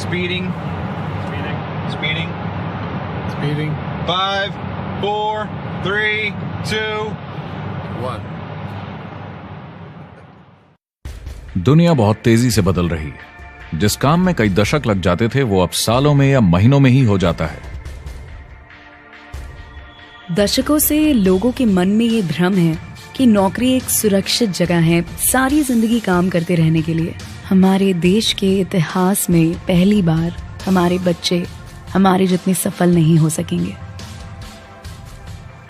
Speeding. Speeding. Speeding. 5, 4, 3, 2, 1. दुनिया बहुत तेजी से बदल रही है। जिस काम में कई दशक लग जाते थे वो अब सालों में या महीनों में ही हो जाता है। दशकों से लोगों के मन में ये भ्रम है कि नौकरी एक सुरक्षित जगह है सारी जिंदगी काम करते रहने के लिए। हमारे देश के इतिहास में पहली बार हमारे बच्चे हमारे जितने सफल नहीं हो सकेंगे।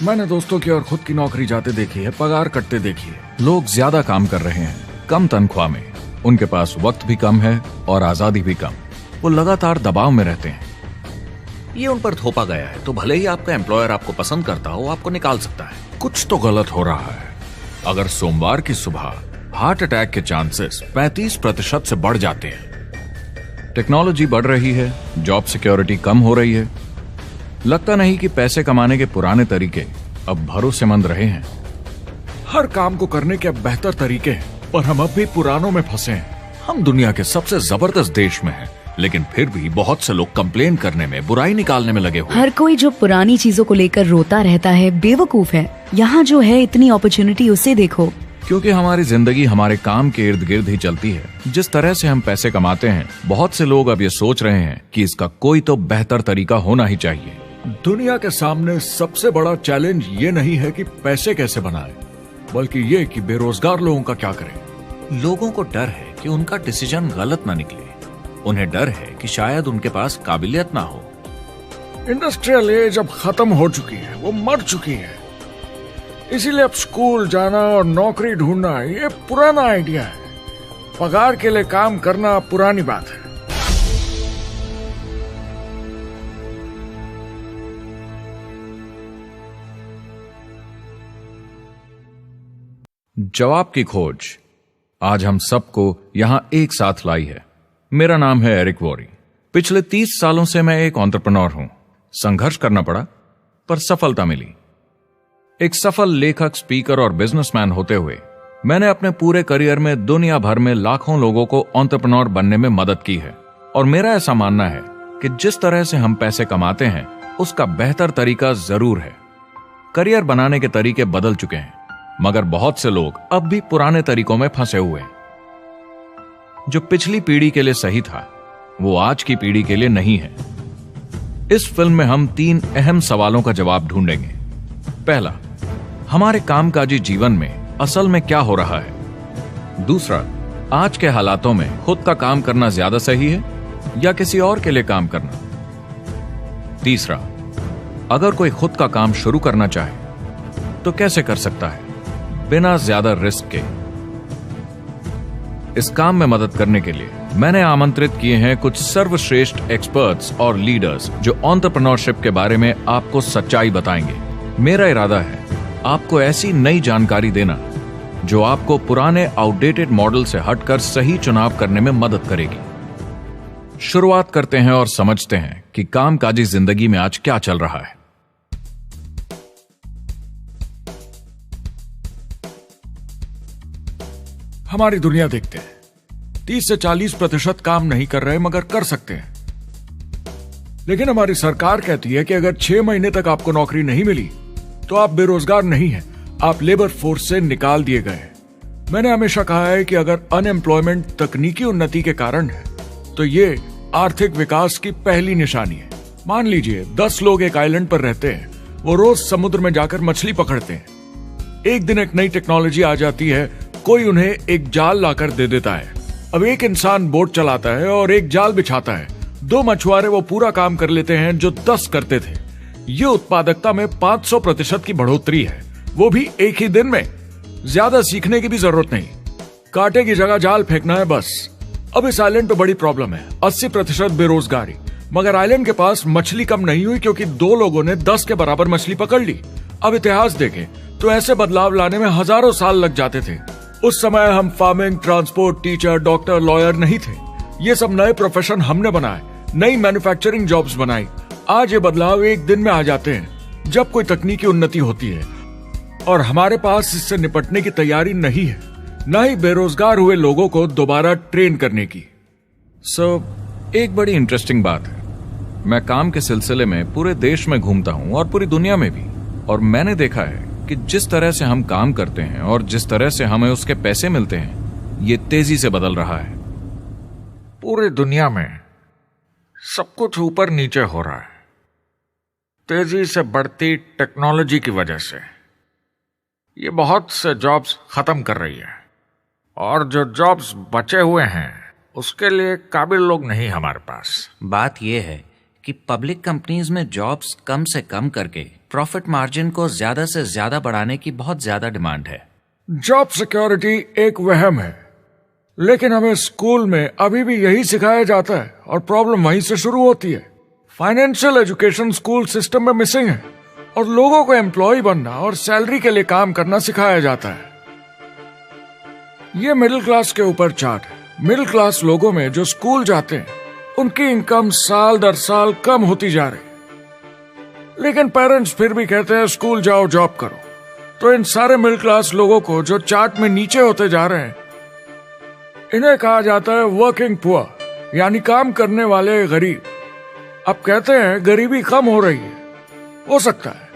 मैंने दोस्तों की और खुद की नौकरी जाते देखी है, पगार कटते देखी है। लोग ज्यादा काम कर रहे हैं कम तनख्वाह में, उनके पास वक्त भी कम है और आजादी भी कम। वो लगातार दबाव में रहते हैं। ये उन पर थोपा गया है तो भले ही आपका एम्प्लॉयर आपको पसंद करता हो, आपको निकाल सकता है। कुछ तो गलत हो रहा है। अगर सोमवार की सुबह हार्ट अटैक के चांसेस 35% से बढ़ जाते हैं। टेक्नोलॉजी बढ़ रही है, जॉब सिक्योरिटी कम हो रही है। लगता नहीं कि पैसे कमाने के पुराने तरीके अब भरोसेमंद रहे हैं। हर काम को करने के अब बेहतर तरीके हैं, पर हम अब भी पुरानों में फंसे हैं। हम दुनिया के सबसे जबरदस्त देश में हैं, लेकिन फिर भी बहुत से लोग कंप्लेन करने में, बुराई निकालने में लगे हुए। हर कोई जो पुरानी चीजों को लेकर रोता रहता है बेवकूफ है। यहाँ जो है इतनी अपॉर्चुनिटी उसे देखो। क्योंकि हमारी जिंदगी हमारे काम के इर्द गिर्द ही चलती है। जिस तरह से हम पैसे कमाते हैं, बहुत से लोग अब ये सोच रहे हैं कि इसका कोई तो बेहतर तरीका होना ही चाहिए। दुनिया के सामने सबसे बड़ा चैलेंज ये नहीं है कि पैसे कैसे बनाएं, बल्कि ये कि बेरोजगार लोगों का क्या करें। लोगों को डर है कि उनका डिसीजन गलत ना निकले। उन्हें डर है कि शायद उनके पास काबिलियत ना हो। इंडस्ट्रियल एज अब खत्म हो चुकी है, वो मर चुकी है। इसीलिए अब स्कूल जाना और नौकरी ढूंढना ये पुराना आइडिया है। पगार के लिए काम करना पुरानी बात है। जवाब की खोज आज हम सबको यहां एक साथ लाई है। मेरा नाम है एरिक वॉरी। पिछले 30 सालों से मैं एक एंटरप्रेन्योर हूं। संघर्ष करना पड़ा पर सफलता मिली। एक सफल लेखक, स्पीकर और बिजनेसमैन होते हुए मैंने अपने पूरे करियर में दुनिया भर में लाखों लोगों को एंटरप्रेन्योर बनने में मदद की है। और मेरा ऐसा मानना है कि जिस तरह से हम पैसे कमाते हैं उसका बेहतर तरीका जरूर है। करियर बनाने के तरीके बदल चुके हैं, मगर बहुत से लोग अब भी पुराने तरीकों में फंसे हुए हैं। जो पिछली पीढ़ी के लिए सही था वो आज की पीढ़ी के लिए नहीं है। इस फिल्म में हम 3 अहम सवालों का जवाब ढूंढेंगे। पहला, हमारे कामकाजी जीवन में असल में क्या हो रहा है। दूसरा, आज के हालातों में खुद का काम करना ज्यादा सही है या किसी और के लिए काम करना। तीसरा, अगर कोई खुद का काम शुरू करना चाहे तो कैसे कर सकता है बिना ज्यादा रिस्क के। इस काम में मदद करने के लिए मैंने आमंत्रित किए हैं कुछ सर्वश्रेष्ठ एक्सपर्ट्स और लीडर्स जो एंटरप्रेन्योरशिप के बारे में आपको सच्चाई बताएंगे। मेरा इरादा है आपको ऐसी नई जानकारी देना जो आपको पुराने आउटडेटेड मॉडल से हटकर सही चुनाव करने में मदद करेगी। शुरुआत करते हैं और समझते हैं कि कामकाजी जिंदगी में आज क्या चल रहा है। हमारी दुनिया देखते हैं, 30 से 40% काम नहीं कर रहे मगर कर सकते हैं। लेकिन हमारी सरकार कहती है कि अगर 6 महीने तक आपको नौकरी नहीं मिली तो आप बेरोजगार नहीं हैं, आप लेबर फोर्स से निकाल दिए गए हैं। मैंने हमेशा कहा है कि अगर अनएम्प्लॉयमेंट तकनीकी उन्नति के कारण है तो ये आर्थिक विकास की पहली निशानी है। मान लीजिए 10 लोग एक आइलैंड पर रहते हैं, वो रोज समुद्र में जाकर मछली पकड़ते हैं। एक दिन एक नई टेक्नोलॉजी आ जाती है, कोई उन्हें एक जाल लाकर दे देता है। अब एक इंसान बोट चलाता है और एक जाल बिछाता है। 2 मछुआरे वो पूरा काम कर लेते हैं जो 10 करते थे। ये उत्पादकता में 500% की बढ़ोतरी है, वो भी एक ही दिन में। ज्यादा सीखने की भी जरूरत नहीं, कांटे की जगह जाल फेंकना है बस। अब इस आइलैंड पे बड़ी प्रॉब्लम है, 80% बेरोजगारी। मगर आइलैंड के पास मछली कम नहीं हुई क्योंकि 2 लोगों ने 10 के बराबर मछली पकड़ ली। अब इतिहास देखें तो ऐसे बदलाव लाने में हजारों साल लग जाते थे। उस समय हम farming, transport, teacher, doctor, lawyer नहीं थे। ये सब नए प्रोफेशन हमने बनाए, नई मैन्युफैक्चरिंग जॉब्स बनाई। आज ये बदलाव एक दिन में आ जाते हैं जब कोई तकनीकी उन्नति होती है, और हमारे पास इससे निपटने की तैयारी नहीं है, न ही बेरोजगार हुए लोगों को दोबारा ट्रेन करने की। एक बड़ी इंटरेस्टिंग बात है, मैं काम के सिलसिले में पूरे देश में घूमता हूं और पूरी दुनिया में भी, और मैंने देखा है कि जिस तरह से हम काम करते हैं और जिस तरह से हमें उसके पैसे मिलते हैं, ये तेजी से बदल रहा है। पूरी दुनिया में सब कुछ ऊपर नीचे हो रहा है, तेजी से बढ़ती टेक्नोलॉजी की वजह से। ये बहुत से जॉब्स खत्म कर रही है, और जो जॉब्स बचे हुए हैं उसके लिए काबिल लोग नहीं हमारे पास। बात यह है कि पब्लिक कंपनीज में जॉब्स कम से कम करके प्रॉफिट मार्जिन को ज्यादा से ज्यादा बढ़ाने की बहुत ज्यादा डिमांड है। जॉब सिक्योरिटी एक वहम है, लेकिन हमें स्कूल में अभी भी यही सिखाया जाता है और प्रॉब्लम वहीं से शुरू होती है। फाइनेंशियल एजुकेशन स्कूल सिस्टम में मिसिंग है, और लोगों को एम्प्लॉय बनना और सैलरी के लिए काम करना सिखाया जाता है। ये मिडिल क्लास के ऊपर चार्ट है। मिडिल क्लास लोगों में जो स्कूल जाते हैं उनकी इनकम साल दर साल कम होती जा रही, लेकिन पेरेंट्स फिर भी कहते हैं स्कूल जाओ, जॉब करो। तो इन सारे मिडिल क्लास लोगों को जो चार्ट में नीचे होते जा रहे हैं, इन्हें कहा जाता है वर्किंग पुअर, यानी काम करने वाले गरीब। अब कहते हैं गरीबी कम हो रही है, हो सकता है,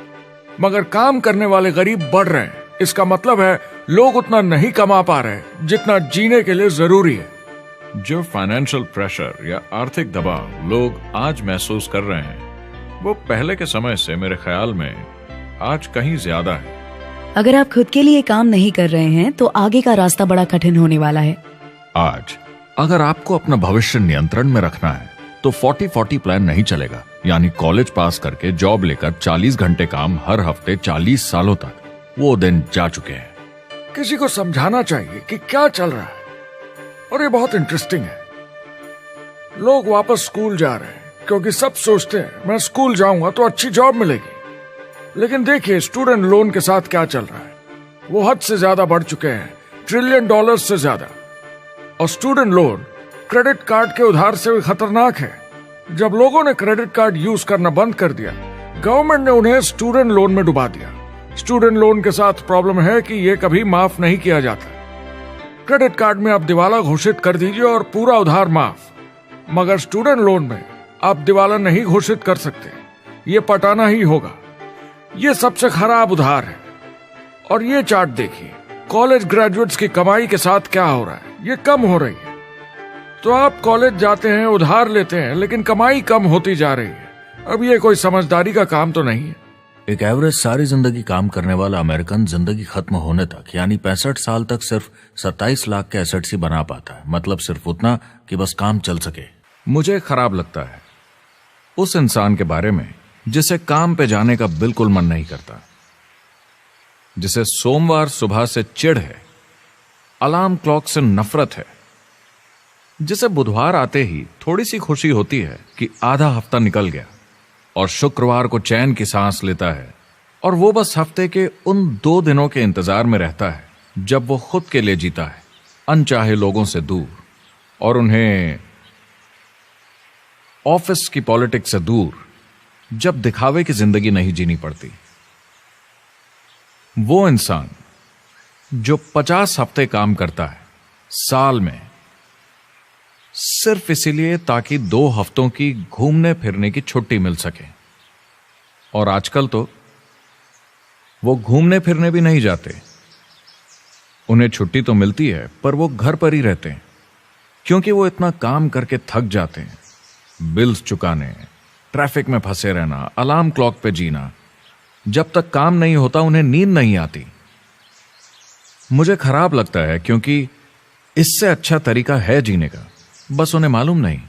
मगर काम करने वाले गरीब बढ़ रहे हैं। इसका मतलब है लोग उतना नहीं कमा पा रहे जितना जीने के लिए जरूरी है। जो फाइनेंशियल प्रेशर या आर्थिक दबाव लोग आज महसूस कर रहे हैं, वो पहले के समय से मेरे ख्याल में आज कहीं ज्यादा है। अगर आप खुद के लिए काम नहीं कर रहे हैं तो आगे का रास्ता बड़ा कठिन होने वाला है। आज अगर आपको अपना भविष्य नियंत्रण में रखना है तो 40-40 प्लान नहीं चलेगा, यानी कॉलेज पास करके जॉब लेकर 40 घंटे काम हर हफ्ते 40 सालों तक, वो दिन जा चुके हैं। किसी को समझाना चाहिए कि क्या चल रहा है, और ये बहुत इंटरेस्टिंग है। लोग वापस स्कूल जा रहे हैं क्योंकि सब सोचते हैं मैं स्कूल जाऊंगा तो अच्छी जॉब मिलेगी। लेकिन देखिए स्टूडेंट लोन के साथ क्या चल रहा है। वो हद से ज्यादा बढ़ चुके हैं, $1 ट्रिलियन से ज्यादा। और स्टूडेंट लोन क्रेडिट कार्ड के उधार से भी खतरनाक है। जब लोगों ने क्रेडिट कार्ड यूज करना बंद कर दिया, गवर्नमेंट ने उन्हें स्टूडेंट लोन में डुबा दिया। स्टूडेंट लोन के साथ प्रॉब्लम है कि ये कभी माफ नहीं किया जाता। क्रेडिट कार्ड में आप दिवाला घोषित कर दीजिए और पूरा उधार माफ, मगर स्टूडेंट लोन में आप दिवाला नहीं घोषित कर सकते, ये पटाना ही होगा। ये सबसे खराब उधार है। और ये चार्ट देखिए, कॉलेज ग्रेजुएट्स की कमाई के साथ क्या हो रहा है, ये कम हो रही है। तो आप कॉलेज जाते हैं, उधार लेते हैं, लेकिन कमाई कम होती जा रही है। अब ये कोई समझदारी का काम तो नहीं है। एक एवरेज सारी जिंदगी काम करने वाला अमेरिकन जिंदगी खत्म होने तक यानी 65 साल तक सिर्फ 27 लाख के एसेट्स ही बना पाता है। मतलब सिर्फ उतना कि बस काम चल सके। मुझे खराब लगता है उस इंसान के बारे में जिसे काम पे जाने का बिल्कुल मन नहीं करता, जिसे सोमवार सुबह से चिढ़ है, अलार्म क्लॉक से नफरत है, जिसे बुधवार आते ही थोड़ी सी खुशी होती है कि आधा हफ्ता निकल गया, और शुक्रवार को चैन की सांस लेता है, और वो बस हफ्ते के उन 2 दिनों के इंतजार में रहता है जब वो खुद के लिए जीता है, अनचाहे लोगों से दूर, और उन्हें ऑफिस की पॉलिटिक्स से दूर, जब दिखावे की जिंदगी नहीं जीनी पड़ती। वो इंसान जो 50 हफ्ते काम करता है साल में, सिर्फ इसीलिए ताकि 2 हफ्तों की घूमने फिरने की छुट्टी मिल सके। और आजकल तो वो घूमने फिरने भी नहीं जाते। उन्हें छुट्टी तो मिलती है पर वो घर पर ही रहते हैं, क्योंकि वो इतना काम करके थक जाते हैं। बिल्स चुकाने, ट्रैफिक में फंसे रहना, अलार्म क्लॉक पे जीना, जब तक काम नहीं होता उन्हें नींद नहीं आती। मुझे खराब लगता है क्योंकि इससे अच्छा तरीका है जीने का, बस उन्हें मालूम नहीं।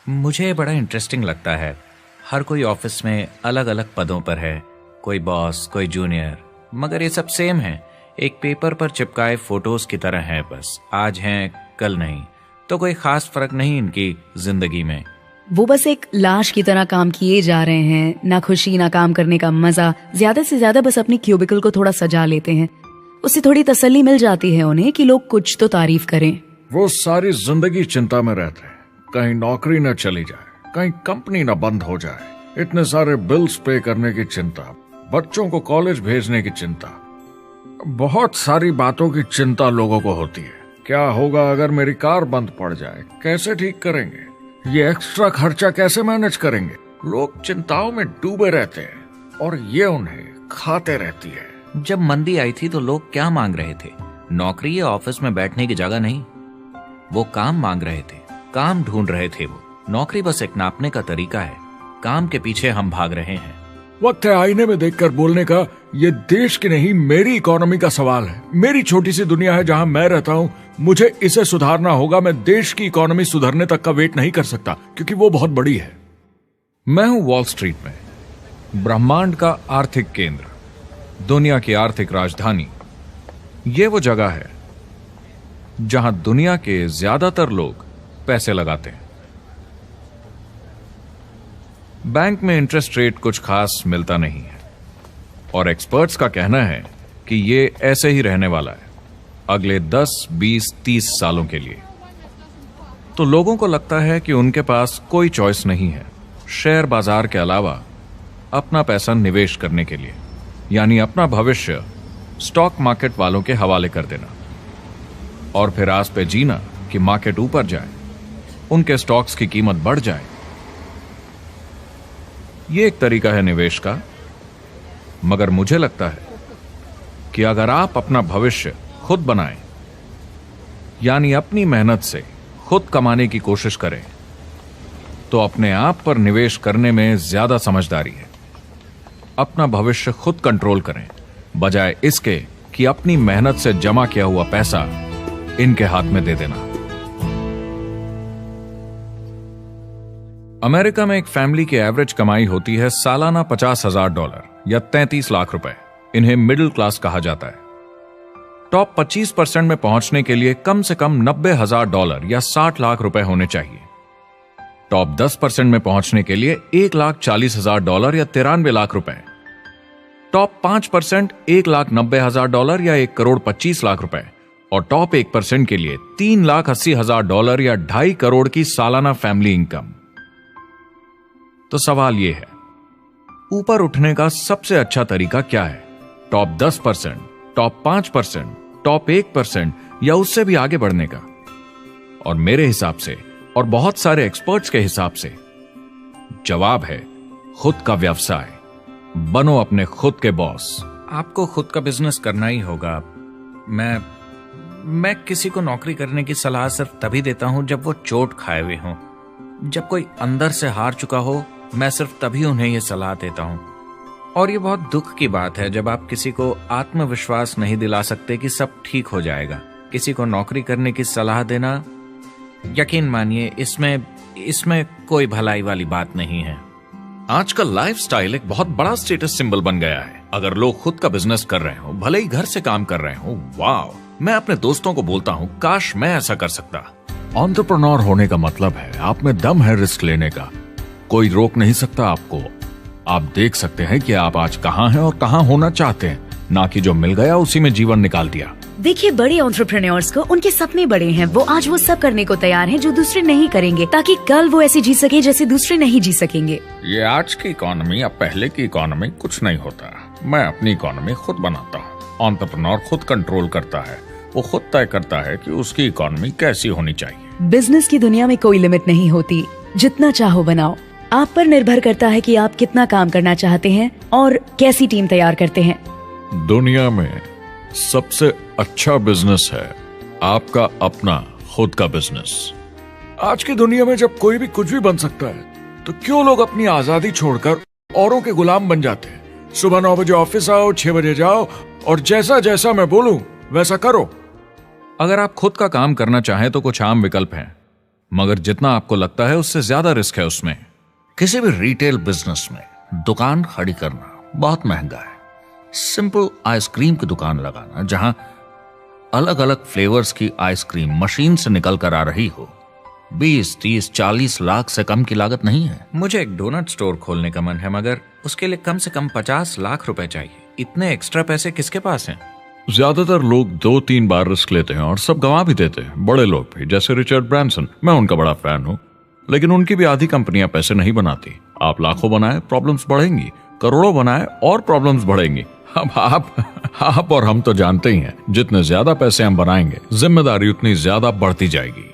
मुझे बड़ा इंटरेस्टिंग लगता है, हर कोई ऑफिस में अलग अलग पदों पर है, कोई बॉस, कोई जूनियर, मगर ये सब सेम है, एक पेपर पर चिपकाए फोटोज की तरह है। बस आज हैं कल नहीं, तो कोई खास फर्क नहीं इनकी जिंदगी में। वो बस एक लाश की तरह काम किए जा रहे हैं, ना खुशी ना काम करने का मजा। ज्यादा से ज्यादा बस अपनी क्यूबिकल को थोड़ा सजा लेते हैं, उससे थोड़ी तसल्ली मिल जाती है उन्हें कि लोग कुछ तो तारीफ करें। वो सारी जिंदगी चिंता में रहते हैं, कहीं नौकरी न चली जाए, कहीं कंपनी न बंद हो जाए, इतने सारे बिल्स पे करने की चिंता, बच्चों को कॉलेज भेजने की चिंता, बहुत सारी बातों की चिंता लोगों को होती है। क्या होगा अगर मेरी कार बंद पड़ जाए, कैसे ठीक करेंगे, ये एक्स्ट्रा खर्चा कैसे मैनेज करेंगे? लोग चिंताओं में डूबे रहते हैं और ये उन्हें खाते रहती है। जब मंदी आई थी तो लोग क्या मांग रहे थे? नौकरी या ऑफिस में बैठने की जगह नहीं, वो काम मांग रहे थे, काम ढूंढ रहे थे। वो नौकरी बस एक नापने का तरीका है, काम के पीछे हम भाग रहे हैं। वक्त है आईने में देखकर बोलने का। ये देश की नहीं, मेरी इकोनॉमी का सवाल है। मेरी छोटी सी दुनिया है जहां मैं रहता हूं, मुझे इसे सुधारना होगा। मैं देश की इकोनॉमी सुधरने तक का वेट नहीं कर सकता, क्योंकि वो बहुत बड़ी है। मैं हूं वॉल स्ट्रीट में, ब्रह्मांड का आर्थिक केंद्र, दुनिया की आर्थिक राजधानी। ये वो जगह है जहां दुनिया के ज्यादातर लोग पैसे लगाते हैं। बैंक में इंटरेस्ट रेट कुछ खास मिलता नहीं है और एक्सपर्ट्स का कहना है कि ये ऐसे ही रहने वाला है अगले 10, 20, 30 सालों के लिए। तो लोगों को लगता है कि उनके पास कोई चॉइस नहीं है शेयर बाजार के अलावा अपना पैसा निवेश करने के लिए, यानी अपना भविष्य स्टॉक मार्केट वालों के हवाले कर देना और फिर आस पे जीना कि मार्केट ऊपर जाए, उनके स्टॉक्स की कीमत बढ़ जाए। ये एक तरीका है निवेश का, मगर मुझे लगता है कि अगर आप अपना भविष्य खुद बनाएं, यानी अपनी मेहनत से खुद कमाने की कोशिश करें, तो अपने आप पर निवेश करने में ज्यादा समझदारी है। अपना भविष्य खुद कंट्रोल करें, बजाय इसके कि अपनी मेहनत से जमा किया हुआ पैसा इनके हाथ में दे देना। अमेरिका में एक फैमिली की एवरेज कमाई होती है सालाना $50,000 या 33 लाख रुपए। इन्हें मिडिल क्लास कहा जाता है। टॉप 25% में पहुंचने के लिए कम से कम $90,000 या 60 लाख रुपए होने चाहिए। टॉप 10% में पहुंचने के लिए $1,40,000 या 93 लाख रुपए। टॉप 5% $1,90,000 या 1,25 लाख रुपए और टॉप 1% के लिए $3,80,000 या 2.5 करोड़ की सालाना फैमिली इनकम। तो सवाल यह है, ऊपर उठने का सबसे अच्छा तरीका क्या है? टॉप 10%, टॉप 5%, टॉप 1% या उससे भी आगे बढ़ने का? और मेरे हिसाब से और बहुत सारे एक्सपर्ट्स के हिसाब से जवाब है खुद का व्यवसाय। बनो अपने खुद के बॉस। आपको खुद का बिजनेस करना ही होगा। मैं किसी को नौकरी करने की सलाह सिर्फ तभी देता हूं जब वो चोट खाए हुए हों। जब कोई अंदर से हार चुका हो, मैं सिर्फ तभी उन्हें यह सलाह देता हूं। और ये बहुत दुख की बात है जब आप किसी को आत्मविश्वास नहीं दिला सकते कि सब ठीक हो जाएगा। किसी को नौकरी करने की सलाह देना, यकीन मानिए, इसमें कोई भलाई वाली बात नहीं है। आजकल लाइफस्टाइल एक बहुत बड़ा स्टेटस सिंबल बन गया है। अगर लोग खुद का बिजनेस कर रहे हो, भले ही घर से काम कर रहे हो, वाह! मैं अपने दोस्तों को बोलता हूं, काश मैं ऐसा कर सकता। एंटरप्रेन्योर होने का मतलब है आप में दम है रिस्क लेने का। कोई रोक नहीं सकता आपको। आप देख सकते हैं कि आप आज कहां हैं और कहां होना चाहते हैं, ना कि जो मिल गया उसी में जीवन निकाल दिया। देखिए, बड़े एंटरप्रेन्योर्स को उनके सपने बड़े हैं। वो आज वो सब करने को तैयार हैं जो दूसरे नहीं करेंगे, ताकि कल वो ऐसे जी सके जैसे दूसरे नहीं जी सकेंगे। ये आज की इकोनॉमी या पहले की इकोनॉमी कुछ नहीं होता। मैं अपनी इकोनॉमी खुद बनाता हूँ। एंटरप्रेन्योर खुद कंट्रोल करता है। वो खुद तय करता है कि उसकी इकोनॉमी कैसी होनी चाहिए। बिजनेस की दुनिया में कोई लिमिट नहीं होती। जितना चाहो बनाओ। आप पर निर्भर करता है कि आप कितना काम करना चाहते हैं और कैसी टीम तैयार करते हैं। दुनिया में सबसे अच्छा बिजनेस है आपका अपना खुद का बिजनेस। आज की दुनिया में जब कोई भी कुछ भी बन सकता है, तो क्यों लोग अपनी आजादी छोड़कर औरों के गुलाम बन जाते हैं? सुबह 9 बजे ऑफिस आओ, 6 बजे जाओ और जैसा जैसा मैं बोलूं वैसा करो। अगर आप खुद का काम करना चाहें तो कुछ आम विकल्प हैं, मगर जितना आपको लगता है उससे ज्यादा रिस्क है उसमें। किसी भी रिटेल बिजनेस में दुकान खड़ी करना बहुत महंगा है। सिंपल आइसक्रीम की दुकान लगाना जहां अलग अलग फ्लेवर्स की आइसक्रीम मशीन से निकल कर आ रही हो, 20, 30, 40 लाख से कम की लागत नहीं है। मुझे एक डोनट स्टोर खोलने का मन है, मगर उसके लिए कम से कम 50 लाख रुपए चाहिए। इतने एक्स्ट्रा पैसे किसके पास हैं? ज्यादातर लोग 2-3 बार रिस्क लेते हैं और सब गंवा भी देते हैं। बड़े लोग भी, जैसे रिचर्ड ब्रांसन। मैं उनका बड़ा फैन हूं, लेकिन उनकी भी आधी कंपनियां पैसे नहीं बनाती। आप लाखों बनाए, प्रॉब्लम्स बढ़ेंगी। करोड़ों बनाए और प्रॉब्लम्स बढ़ेंगी। अब आप और हम तो जानते ही हैं, जितने ज्यादा पैसे हम बनाएंगे, जिम्मेदारी उतनी ज्यादा बढ़ती जाएगी।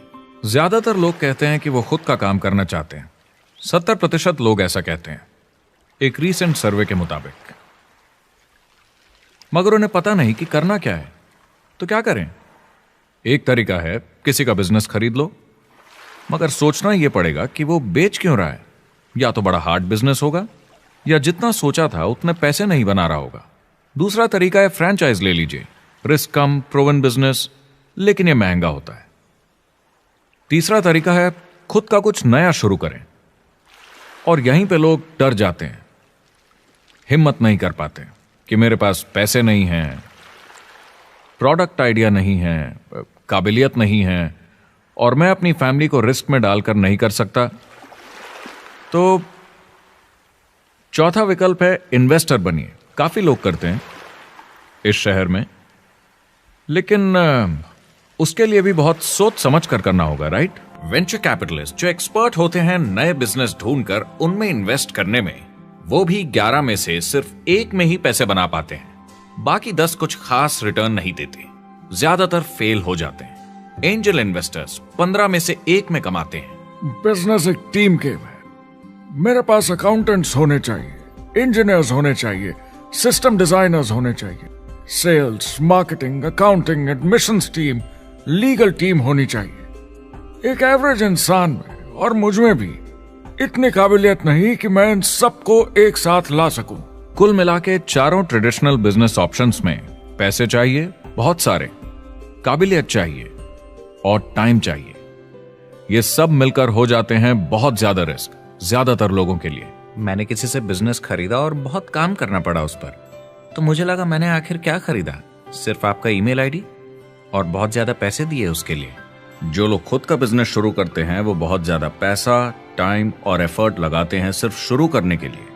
ज्यादातर लोग कहते हैं कि वो खुद का काम करना चाहते हैं। 70% लोग ऐसा कहते हैं, एक रीसेंट सर्वे के मुताबिक। मगर उन्हें पता नहीं कि करना क्या है। तो क्या करें? एक तरीका है किसी का बिजनेस खरीद लो, मगर सोचना यह पड़ेगा कि वो बेच क्यों रहा है। या तो बड़ा हार्ड बिजनेस होगा, या जितना सोचा था उतने पैसे नहीं बना रहा होगा। दूसरा तरीका है फ्रेंचाइज ले लीजिए, रिस्क कम, प्रूवन बिजनेस, लेकिन यह महंगा होता है। तीसरा तरीका है खुद का कुछ नया शुरू करें, और यहीं पे लोग डर जाते हैं, हिम्मत नहीं कर पाते कि मेरे पास पैसे नहीं हैं, प्रोडक्ट आइडिया नहीं है, काबिलियत नहीं है, और मैं अपनी फैमिली को रिस्क में डालकर नहीं कर सकता। तो चौथा विकल्प है इन्वेस्टर बनिए। काफी लोग करते हैं इस शहर में, लेकिन उसके लिए भी बहुत सोच समझ कर करना होगा, राइट? वेंचर कैपिटलिस्ट जो एक्सपर्ट होते हैं नए बिजनेस ढूंढकर उनमें इन्वेस्ट करने में, वो भी 11 में से सिर्फ 1 में ही पैसे बना पाते हैं। बाकी 10 कुछ खास रिटर्न नहीं देते, ज्यादातर फेल हो जाते हैं। एंजल इन्वेस्टर्स 15 में से 1 में कमाते हैं। बिजनेस एक टीम गेम है। मेरे पास अकाउंटेंट्स होने चाहिए, इंजीनियर्स होने चाहिए, सिस्टम डिजाइनर्स होने चाहिए, sales, marketing, accounting, admissions team, legal team होनी चाहिए। एक एवरेज इंसान में और मुझ में भी इतनी काबिलियत नहीं कि मैं इन सबको एक साथ ला सकूं। कुल मिला के चारों ट्रेडिशनल बिजनेस ऑप्शंस में पैसे चाहिए बहुत सारे, काबिलियत चाहिए और टाइम चाहिए। ये सब मिलकर हो जाते हैं बहुत ज्यादा रिस्क ज्यादातर लोगों के लिए। मैंने किसी से बिजनेस खरीदा और बहुत काम करना पड़ा उस पर, तो मुझे लगा मैंने आखिर क्या खरीदा, सिर्फ आपका ईमेल आईडी, और बहुत ज्यादा पैसे दिए उसके लिए। जो लोग खुद का बिजनेस शुरू करते हैं वो बहुत ज्यादा पैसा, टाइम और एफर्ट लगाते हैं सिर्फ शुरू करने के लिए,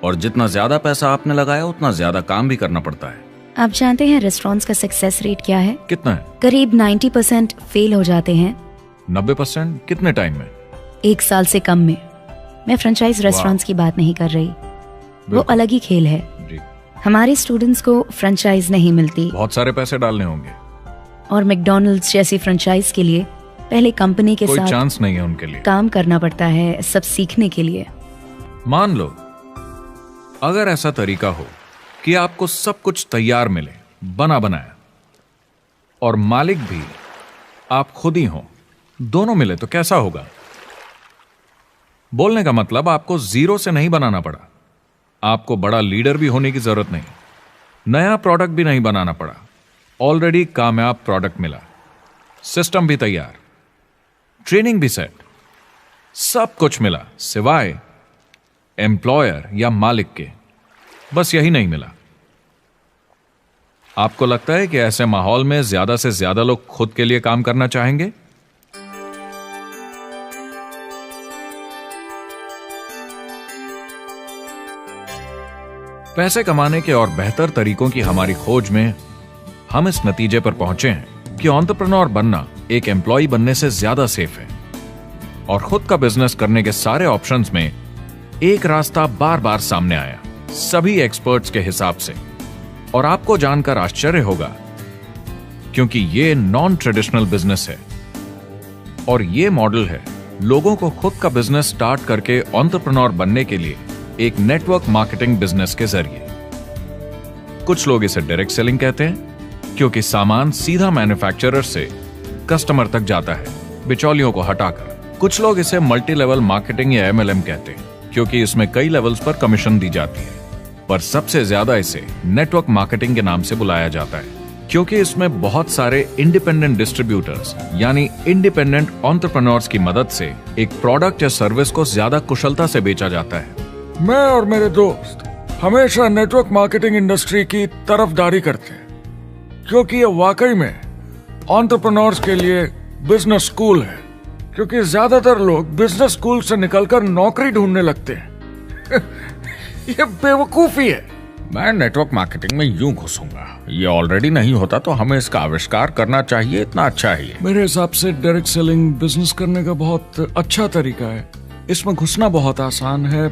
और जितना ज्यादा पैसा आपने लगाया उतना ज्यादा काम भी करना पड़ता है। आप जानते हैं रेस्टोरेंट्स का सक्सेस रेट क्या है? कितना है? करीब 90% फेल हो जाते हैं। 90% कितने टाइम में? 1 साल से कम में। मैं फ्रेंचाइज रेस्टोरेंट्स की बात नहीं कर रही, वो अलग ही खेल है। जी। हमारे स्टूडेंट्स को फ्रेंचाइज नहीं मिलती, बहुत सारे पैसे डालने होंगे, और मैकडॉनल्ड्स जैसी फ्रेंचाइज के लिए पहले कंपनी के कोई साथ चांस नहीं है उनके लिए। काम करना पड़ता है सब सीखने के लिए। मान लो अगर ऐसा तरीका हो कि आपको सब कुछ तैयार मिले, बना बनाया, और मालिक भी आप खुद ही हो, दोनों मिले, तो कैसा होगा? बोलने का मतलब आपको जीरो से नहीं बनाना पड़ा, आपको बड़ा लीडर भी होने की जरूरत नहीं, नया प्रोडक्ट भी नहीं बनाना पड़ा, ऑलरेडी कामयाब प्रोडक्ट मिला, सिस्टम भी तैयार, ट्रेनिंग भी सेट, सब कुछ मिला सिवाय एम्प्लॉयर या मालिक के। बस यही नहीं मिला। आपको लगता है कि ऐसे माहौल में ज्यादा से ज्यादा लोग खुद के लिए काम करना चाहेंगे? पैसे कमाने के और बेहतर तरीकों की हमारी खोज में हम इस नतीजे पर पहुंचे हैं कि एंटरप्रेन्योर बनना एक एम्प्लॉय बनने से ज्यादा सेफ है, और खुद का बिजनेस करने के सारे ऑप्शंस में एक रास्ता बार बार सामने आया सभी एक्सपर्ट्स के हिसाब से। और आपको जानकर आश्चर्य होगा, क्योंकि ये नॉन ट्रेडिशनल बिजनेस है, और ये मॉडल है लोगों को खुद का बिजनेस स्टार्ट करके एंटरप्रेन्योर बनने के लिए एक नेटवर्क मार्केटिंग बिजनेस के जरिए। कुछ लोग इसे डायरेक्ट सेलिंग कहते हैं, क्योंकि सामान सीधा मैन्युफैक्चरर से कस्टमर तक जाता है बिचौलियों को हटाकर। कुछ लोग इसे मल्टी लेवल मार्केटिंग या MLM कहते हैं, क्योंकि इसमें कई लेवल्स पर कमीशन दी जाती है, पर सबसे ज्यादा इसे नेटवर्क मार्केटिंग के नाम से बुलाया जाता है, क्योंकि इसमें बहुत सारे इंडिपेंडेंट डिस्ट्रीब्यूटर्स यानी इंडिपेंडेंट एंटरप्रेन्योर्स की मदद से एक प्रोडक्ट या सर्विस को ज्यादा कुशलता से बेचा जाता है। मैं और मेरे दोस्त हमेशा नेटवर्क मार्केटिंग इंडस्ट्री की तरफदारी करते हैं, क्योंकि ये वाकई में एंटरप्रेन्योर्स के लिए बिजनेस स्कूल है। क्योंकि ज्यादातर लोग बिजनेस स्कूल से निकलकर नौकरी ढूंढने लगते हैं। ये बेवकूफी है। मैं नेटवर्क मार्केटिंग में यूं घुसूंगा, ये ऑलरेडी नहीं होता तो हमें इसका आविष्कार करना चाहिए, इतना अच्छा है ये। मेरे हिसाब से डायरेक्ट सेलिंग बिजनेस करने का बहुत अच्छा तरीका है। इसमें घुसना बहुत आसान है।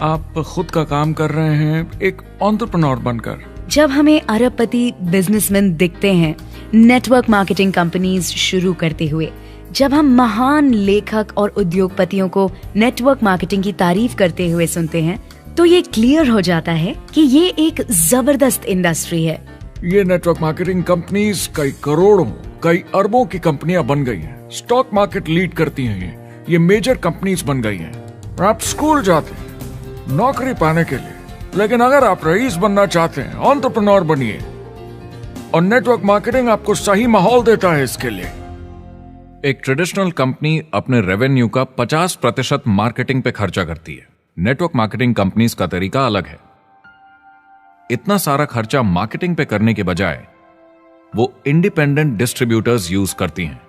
आप खुद का काम कर रहे हैं एक एंटरप्रेन्योर बनकर। जब हमें अरबपति बिजनेसमैन दिखते हैं नेटवर्क मार्केटिंग कंपनीज शुरू करते हुए, जब हम महान लेखक और उद्योगपतियों को नेटवर्क मार्केटिंग की तारीफ करते हुए सुनते हैं तो ये क्लियर हो जाता है कि ये एक जबरदस्त इंडस्ट्री है। ये नेटवर्क मार्केटिंग कंपनीज कई करोड़ों, कई अरबों की कंपनियां बन गई हैं। स्टॉक मार्केट लीड करती हैं ये मेजर कंपनीज बन गई हैं। आप स्कूल जाते हैं नौकरी पाने के लिए, लेकिन अगर आप रईस बनना चाहते हैं, एंटरप्रेन्योर बनिए, और नेटवर्क मार्केटिंग आपको सही माहौल देता है इसके लिए। एक ट्रेडिशनल कंपनी अपने रेवेन्यू का 50% मार्केटिंग पे खर्चा करती है। नेटवर्क मार्केटिंग कंपनीज का तरीका अलग है। इतना सारा खर्चा मार्केटिंग पे करने के बजाय वो इंडिपेंडेंट डिस्ट्रीब्यूटर्स यूज करती हैं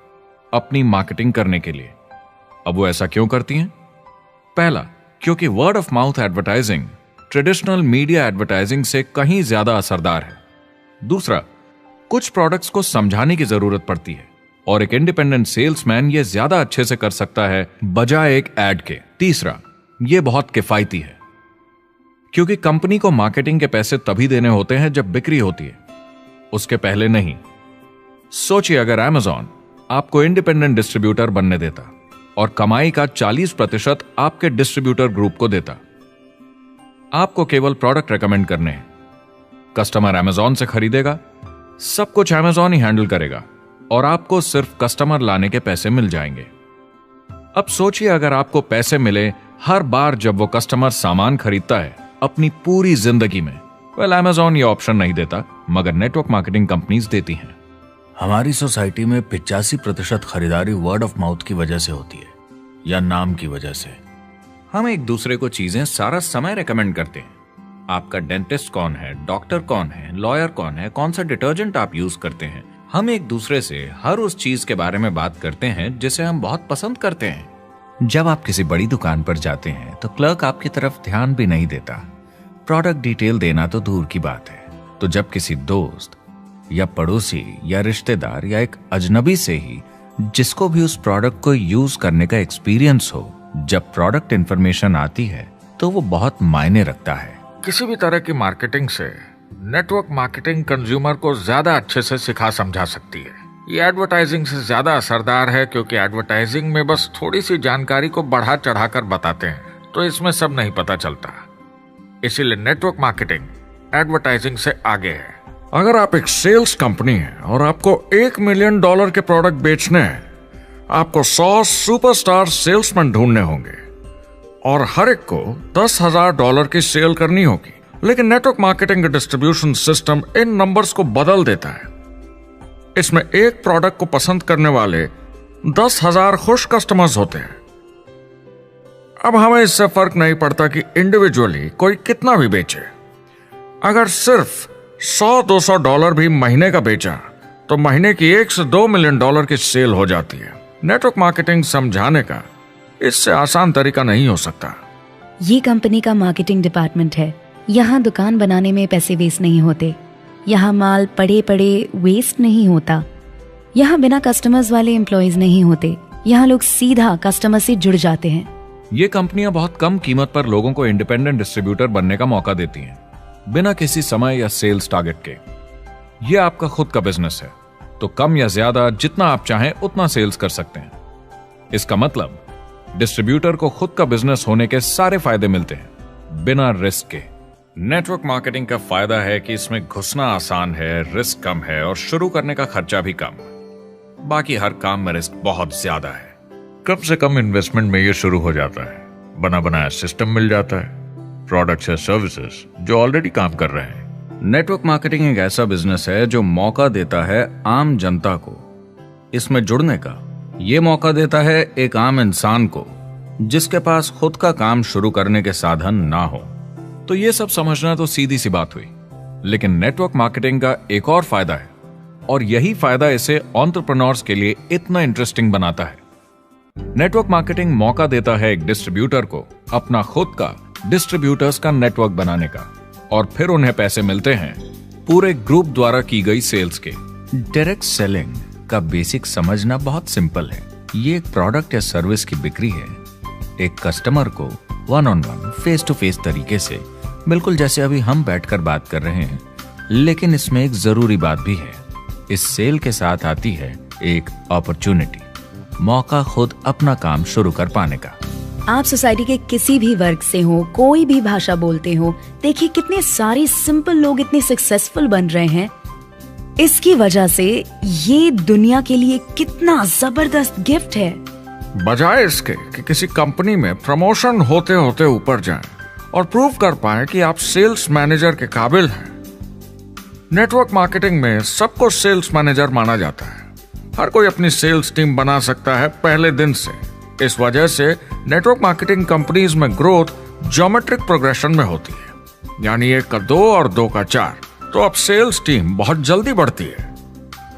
अपनी मार्केटिंग करने के लिए। अब वो ऐसा क्यों करती हैं? पहला, क्योंकि word of mouth advertising traditional media advertising से कहीं ज्यादा असरदार है। दूसरा, कुछ प्रोडक्ट्स को समझाने की जरूरत पड़ती है और एक इंडिपेंडेंट सेल्समैन ये ज्यादा अच्छे से कर सकता है बजाय एक एड के। तीसरा, ये बहुत किफायती है क्योंकि कंपनी को मार्केटिंग के पैसे तभी देने होते हैं जब बिक्री होती है, उसके पहले नहीं। सोचिए अगर Amazon आपको इंडिपेंडेंट डिस्ट्रीब्यूटर बनने देता और कमाई का 40% आपके डिस्ट्रीब्यूटर ग्रुप को देता। आपको केवल प्रोडक्ट रेकमेंड करने हैं, कस्टमर Amazon से खरीदेगा, सब कुछ Amazon ही हैंडल करेगा और आपको सिर्फ कस्टमर लाने के पैसे मिल जाएंगे। अब सोचिए अगर आपको पैसे मिले हर बार जब वो कस्टमर सामान खरीदता है अपनी पूरी जिंदगी में। Amazon ये ऑप्शन नहीं देता, मगर नेटवर्क मार्केटिंग कंपनीज देती हैं। हमारी सोसाइटी में 85% खरीदारी वर्ड ऑफ माउथ की वजह से होती है या नाम की वजह से। हम एक दूसरे को चीजें सारा समय रेकमेंड करते हैं। आपका डेंटिस्ट कौन है, डॉक्टर कौन है, लॉयर कौन है, कौन सा डिटर्जेंट आप यूज करते हैं। हम एक दूसरे से हर उस चीज के बारे में बात करते हैं जिसे हम बहुत पसंद करते हैं। जब आप किसी बड़ी दुकान पर जाते हैं तो क्लर्क आपकी तरफ ध्यान भी नहीं देता, प्रोडक्ट डिटेल देना तो दूर की बात है। तो जब किसी दोस्त या पड़ोसी या रिश्तेदार या एक अजनबी से ही जिसको भी उस प्रोडक्ट को यूज करने का एक्सपीरियंस हो, जब प्रोडक्ट इंफॉर्मेशन आती है तो वो बहुत मायने रखता है। किसी भी तरह की मार्केटिंग से नेटवर्क मार्केटिंग कंज्यूमर को ज्यादा अच्छे से सिखा समझा सकती है। ये एडवर्टाइजिंग से ज्यादा असरदार है क्योंकि एडवर्टाइजिंग में बस थोड़ी सी जानकारी को बढ़ा चढ़ाकर बताते हैं, तो इसमें सब नहीं पता चलता। इसीलिए नेटवर्क मार्केटिंग एडवर्टाइजिंग से आगे है। अगर आप एक सेल्स कंपनी है और आपको $1 मिलियन के प्रोडक्ट बेचने हैं, आपको 100 सुपरस्टार सेल्समैन ढूंढने होंगे और हर एक को $10,000 की सेल करनी होगी। लेकिन नेटवर्क मार्केटिंग का डिस्ट्रीब्यूशन सिस्टम इन नंबर्स को बदल देता है। इसमें एक प्रोडक्ट को पसंद करने वाले 10,000 खुश कस्टमर्स होते हैं। अब हमें इससे फर्क नहीं पड़ता कि इंडिविजुअली कोई कितना भी बेचे। अगर सिर्फ $100-200 भी महीने का बेचा तो महीने की $1 से $2 मिलियन की सेल हो जाती है। नेटवर्क मार्केटिंग समझाने का इससे आसान तरीका नहीं हो सकता। ये कंपनी का मार्केटिंग डिपार्टमेंट है। यहाँ दुकान बनाने में पैसे वेस्ट नहीं होते, यहाँ माल पड़े पड़े वेस्ट नहीं होता, यहाँ बिना कस्टमर्स वाले एम्प्लॉयज नहीं होते, यहाँ लोग सीधा कस्टमर से जुड़ जाते हैं। ये कंपनियां बहुत कम कीमत पर लोगों को इंडिपेंडेंट डिस्ट्रीब्यूटर बनने का मौका देती हैं, बिना किसी समय या सेल्स टारगेट के। ये आपका खुद का बिजनेस है, तो कम या ज्यादा जितना आप चाहें उतना सेल्स कर सकते हैं। इसका मतलब डिस्ट्रीब्यूटर को खुद का बिजनेस होने के सारे फायदे मिलते हैं, बिना रिस्क के। नेटवर्क मार्केटिंग का फायदा है कि इसमें घुसना आसान है, रिस्क कम है और शुरू करने का खर्चा भी कम। बाकी हर काम में रिस्क बहुत ज्यादा है। कम से कम इन्वेस्टमेंट में ये शुरू हो जाता है, बना बनाया सिस्टम मिल जाता है, प्रोडक्ट्स या सर्विसेज जो ऑलरेडी काम कर रहे हैं। नेटवर्क मार्केटिंग एक ऐसा बिजनेस है जो मौका देता है आम जनता को इसमें जुड़ने का। ये मौका देता है एक आम इंसान को जिसके पास खुद का काम शुरू करने के साधन ना हो। तो ये सब समझना तो सीधी सी बात हुई, लेकिन नेटवर्क मार्केटिंग का एक और फायदा है और यही फायदा इसे एंटरप्रेन्योर्स के लिए इतना इंटरेस्टिंग बनाता है। नेटवर्क मार्केटिंग मौका देता है एक डिस्ट्रीब्यूटर को अपना खुद का डिस्ट्रीब्यूटर्स का नेटवर्क बनाने का, और फिर उन्हें पैसे मिलते हैं पूरे ग्रुप द्वारा की गई सेल्स के। डायरेक्ट सेलिंग का बेसिक समझना बहुत सिंपल है। ये एक प्रोडक्ट या सर्विस की बिक्री है, एक कस्टमर को one on one, face to face तरीके से, बिल्कुल जैसे अभी हम बैठकर बात कर रहे हैं। लेकिन इसमें एक जरूरी बात भी है, इस सेल के साथ आती है एक अपॉर्चुनिटी। मौका खुद अपना काम शुरू कर पाने का। आप सोसाइटी के किसी भी वर्ग से हो, कोई भी भाषा बोलते हो, देखिए कितने सारे सिंपल लोग इतने सक्सेसफुल बन रहे हैं। इसकी वजह से ये दुनिया के लिए कितना जबरदस्त गिफ्ट है। बजाय इसके कि किसी कंपनी में प्रमोशन होते होते ऊपर जाएं और प्रूव कर पाएं कि आप सेल्स मैनेजर के काबिल हैं, नेटवर्क मार्केटिंग में सबको सेल्स मैनेजर माना जाता है। हर कोई अपनी सेल्स टीम बना सकता है पहले दिन से। इस वजह से नेटवर्क मार्केटिंग कंपनीज में ग्रोथ ज्योमेट्रिक प्रोग्रेशन में होती है, यानी 1 का 2 और 2 का 4। तो अब सेल्स टीम बहुत जल्दी बढ़ती है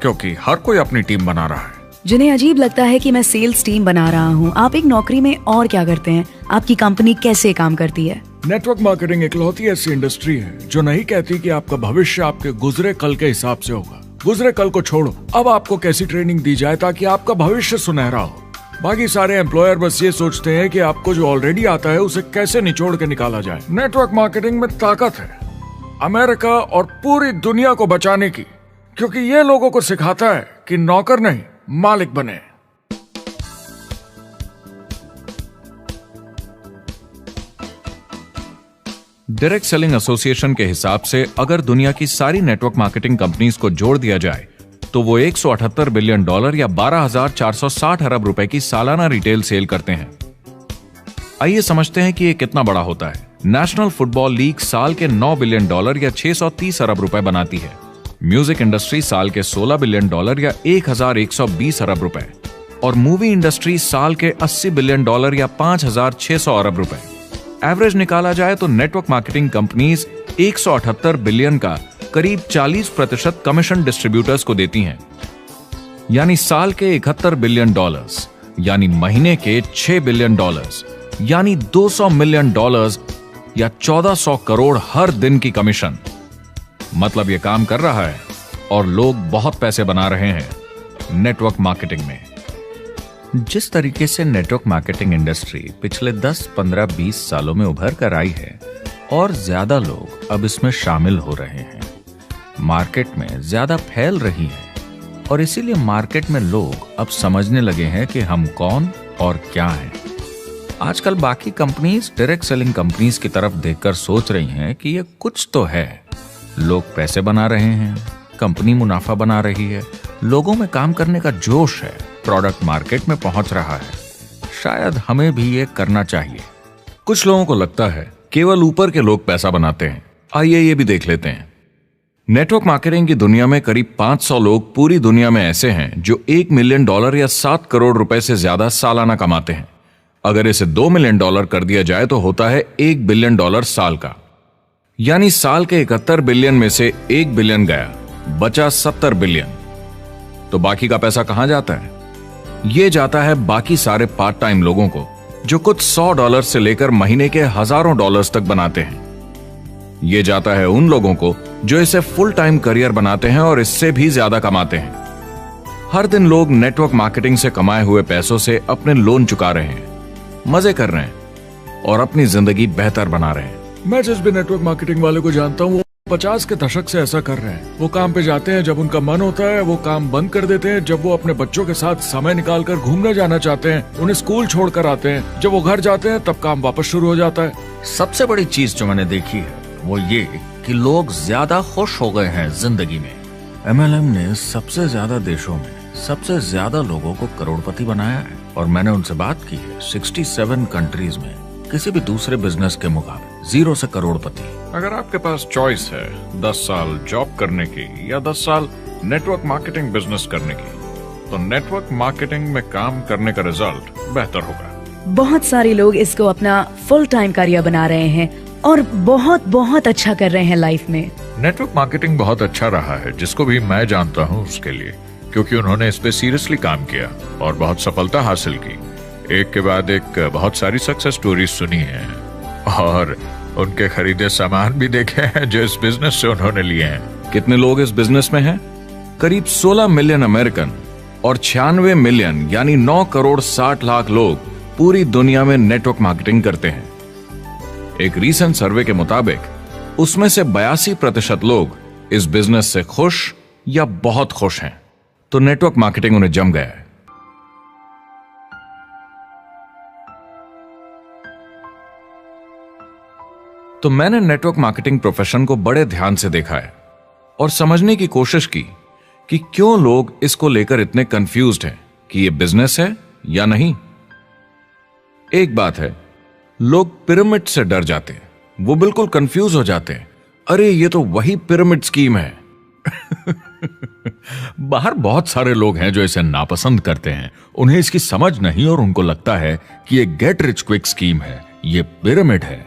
क्योंकि हर कोई अपनी टीम बना रहा है। जिन्हें अजीब लगता है कि मैं सेल्स टीम बना रहा हूँ, आप एक नौकरी में और क्या करते हैं? आपकी कंपनी कैसे काम करती है? नेटवर्क मार्केटिंग इकलौती ऐसी इंडस्ट्री है जो नहीं कहती कि आपका भविष्य आपके गुजरे कल के हिसाब से होगा। गुजरे कल को छोड़ो, अब आपको कैसी ट्रेनिंग दी जाए ताकि आपका भविष्य सुनहरा हो। बाकी सारे एम्प्लॉयर बस ये सोचते हैं कि आपको जो ऑलरेडी आता है उसे कैसे निचोड़ के निकाला जाए। नेटवर्क मार्केटिंग में ताकत है अमेरिका और पूरी दुनिया को बचाने की, क्योंकि ये लोगों को सिखाता है कि नौकर नहीं मालिक बने। डायरेक्ट सेलिंग एसोसिएशन के हिसाब से अगर दुनिया की सारी नेटवर्क मार्केटिंग कंपनीज को जोड़ दिया जाए तो वो $178 बिलियन या 12,460 अरब रुपए की सालाना रिटेल सेल करते हैं। आइए समझते हैं कि ये कितना बड़ा होता है। नेशनल फुटबॉल लीग साल के $9 बिलियन या 630 अरब रुपए बनाती है। म्यूजिक इंडस्ट्री साल के $16 बिलियन या 1,120 अरब रुपए, और मूवी इंडस्ट्री साल के $80 बिलियन या 5,600 अरब रुपए। एवरेज निकाला जाए तो नेटवर्क मार्केटिंग कंपनीज 178 बिलियन का करीब 40% कमीशन डिस्ट्रीब्यूटर्स को देती हैं, यानी साल के $71 बिलियन, यानी महीने के $6 बिलियन, यानी $200 मिलियन या 1400 करोड़ हर दिन की कमीशन। मतलब ये काम कर रहा है और लोग बहुत पैसे बना रहे हैं नेटवर्क मार्केटिंग में। जिस तरीके से नेटवर्क मार्केटिंग इंडस्ट्री पिछले 10, 15, 20 सालों में उभर कर आई है और ज्यादा लोग अब इसमें शामिल हो रहे हैं, मार्केट में ज्यादा फैल रही है और इसीलिए मार्केट में लोग अब समझने लगे हैं कि हम कौन और क्या हैं। आजकल बाकी कंपनीज डायरेक्ट सेलिंग कंपनीज की तरफ देखकर सोच रही हैं कि ये कुछ तो है। लोग पैसे बना रहे हैं, कंपनी मुनाफा बना रही है, लोगों में काम करने का जोश है, प्रोडक्ट मार्केट में पहुंच रहा है, शायद हमें भी ये करना चाहिए। कुछ लोगों को लगता है केवल ऊपर के लोग पैसा बनाते हैं। आइए ये भी देख लेते हैं। नेटवर्क मार्केटिंग की दुनिया में करीब 500 लोग पूरी दुनिया में ऐसे हैं जो $1 मिलियन या 7 करोड़ रुपए से ज्यादा सालाना कमाते हैं। अगर इसे $2 मिलियन कर दिया जाए तो होता है $1 बिलियन साल का, यानी साल के 71 बिलियन में से 1 बिलियन गया, बचा 70 बिलियन। तो बाकी का पैसा कहां जाता है? ये जाता है बाकी सारे पार्ट टाइम लोगों को जो कुछ $100 से लेकर महीने के हजारों डॉलर्स तक बनाते हैं। ये जाता है उन लोगों को जो इसे फुल टाइम करियर बनाते हैं और इससे भी ज्यादा कमाते हैं। हर दिन लोग नेटवर्क मार्केटिंग से कमाए हुए पैसों से अपने लोन चुका रहे हैं, मजे कर रहे हैं और अपनी जिंदगी बेहतर बना रहे हैं। मैं जिस भी नेटवर्क मार्केटिंग वाले को जानता हूँ वो 50 के दशक से ऐसा कर रहे हैं। वो काम पे जाते हैं जब उनका मन होता है, वो काम बंद कर देते हैं जब वो अपने बच्चों के साथ समय निकाल कर घूमने जाना चाहते हैं, उन्हें स्कूल छोड़कर आते हैं, जब वो घर जाते हैं तब काम वापस शुरू हो जाता है। सबसे बड़ी चीज जो मैंने देखी है वो ये कि लोग ज्यादा खुश हो गए हैं जिंदगी में। MLM ने सबसे ज्यादा देशों में सबसे ज्यादा लोगों को करोड़पति बनाया है और मैंने उनसे बात की है 67 कंट्रीज में किसी भी दूसरे बिजनेस के मुकाबले 0 से करोड़पति। अगर आपके पास चॉइस है 10 साल जॉब करने की या 10 साल नेटवर्क मार्केटिंग बिजनेस करने की, तो नेटवर्क मार्केटिंग में काम करने का रिजल्ट बेहतर होगा। बहुत सारे लोग इसको अपना फुल टाइम करियर बना रहे हैं और बहुत बहुत अच्छा कर रहे हैं लाइफ में। नेटवर्क मार्केटिंग बहुत अच्छा रहा है, जिसको भी मैं जानता हूँ उसके लिए, क्योंकि उन्होंने इस पे सीरियसली काम किया और बहुत सफलता हासिल की। एक के बाद एक बहुत सारी सक्सेस स्टोरीज सुनी है और उनके खरीदे सामान भी देखे हैं जो इस बिजनेस से उन्होंने लिए हैं। कितने लोग इस बिजनेस में हैं? करीब 16 मिलियन अमेरिकन और 96 मिलियन यानी 9 करोड़ 60 लाख लोग पूरी दुनिया में नेटवर्क मार्केटिंग करते हैं। एक रीसेंट सर्वे के मुताबिक उसमें से 82% लोग इस बिजनेस से खुश या बहुत खुश हैं। तो नेटवर्क मार्केटिंग उन्हें जम गया है। तो मैंने नेटवर्क मार्केटिंग प्रोफेशन को बड़े ध्यान से देखा है और समझने की कोशिश की कि क्यों लोग इसको लेकर इतने कंफ्यूज्ड हैं कि ये बिजनेस है या नहीं। एक बात है, लोग पिरामिड से डर जाते हैं, वो बिल्कुल कंफ्यूज हो जाते हैं, अरे ये तो वही पिरामिड स्कीम है। बाहर बहुत सारे लोग हैं जो इसे नापसंद करते हैं, उन्हें इसकी समझ नहीं और उनको लगता है कि ये गेट रिच क्विक स्कीम है, ये पिरामिड है।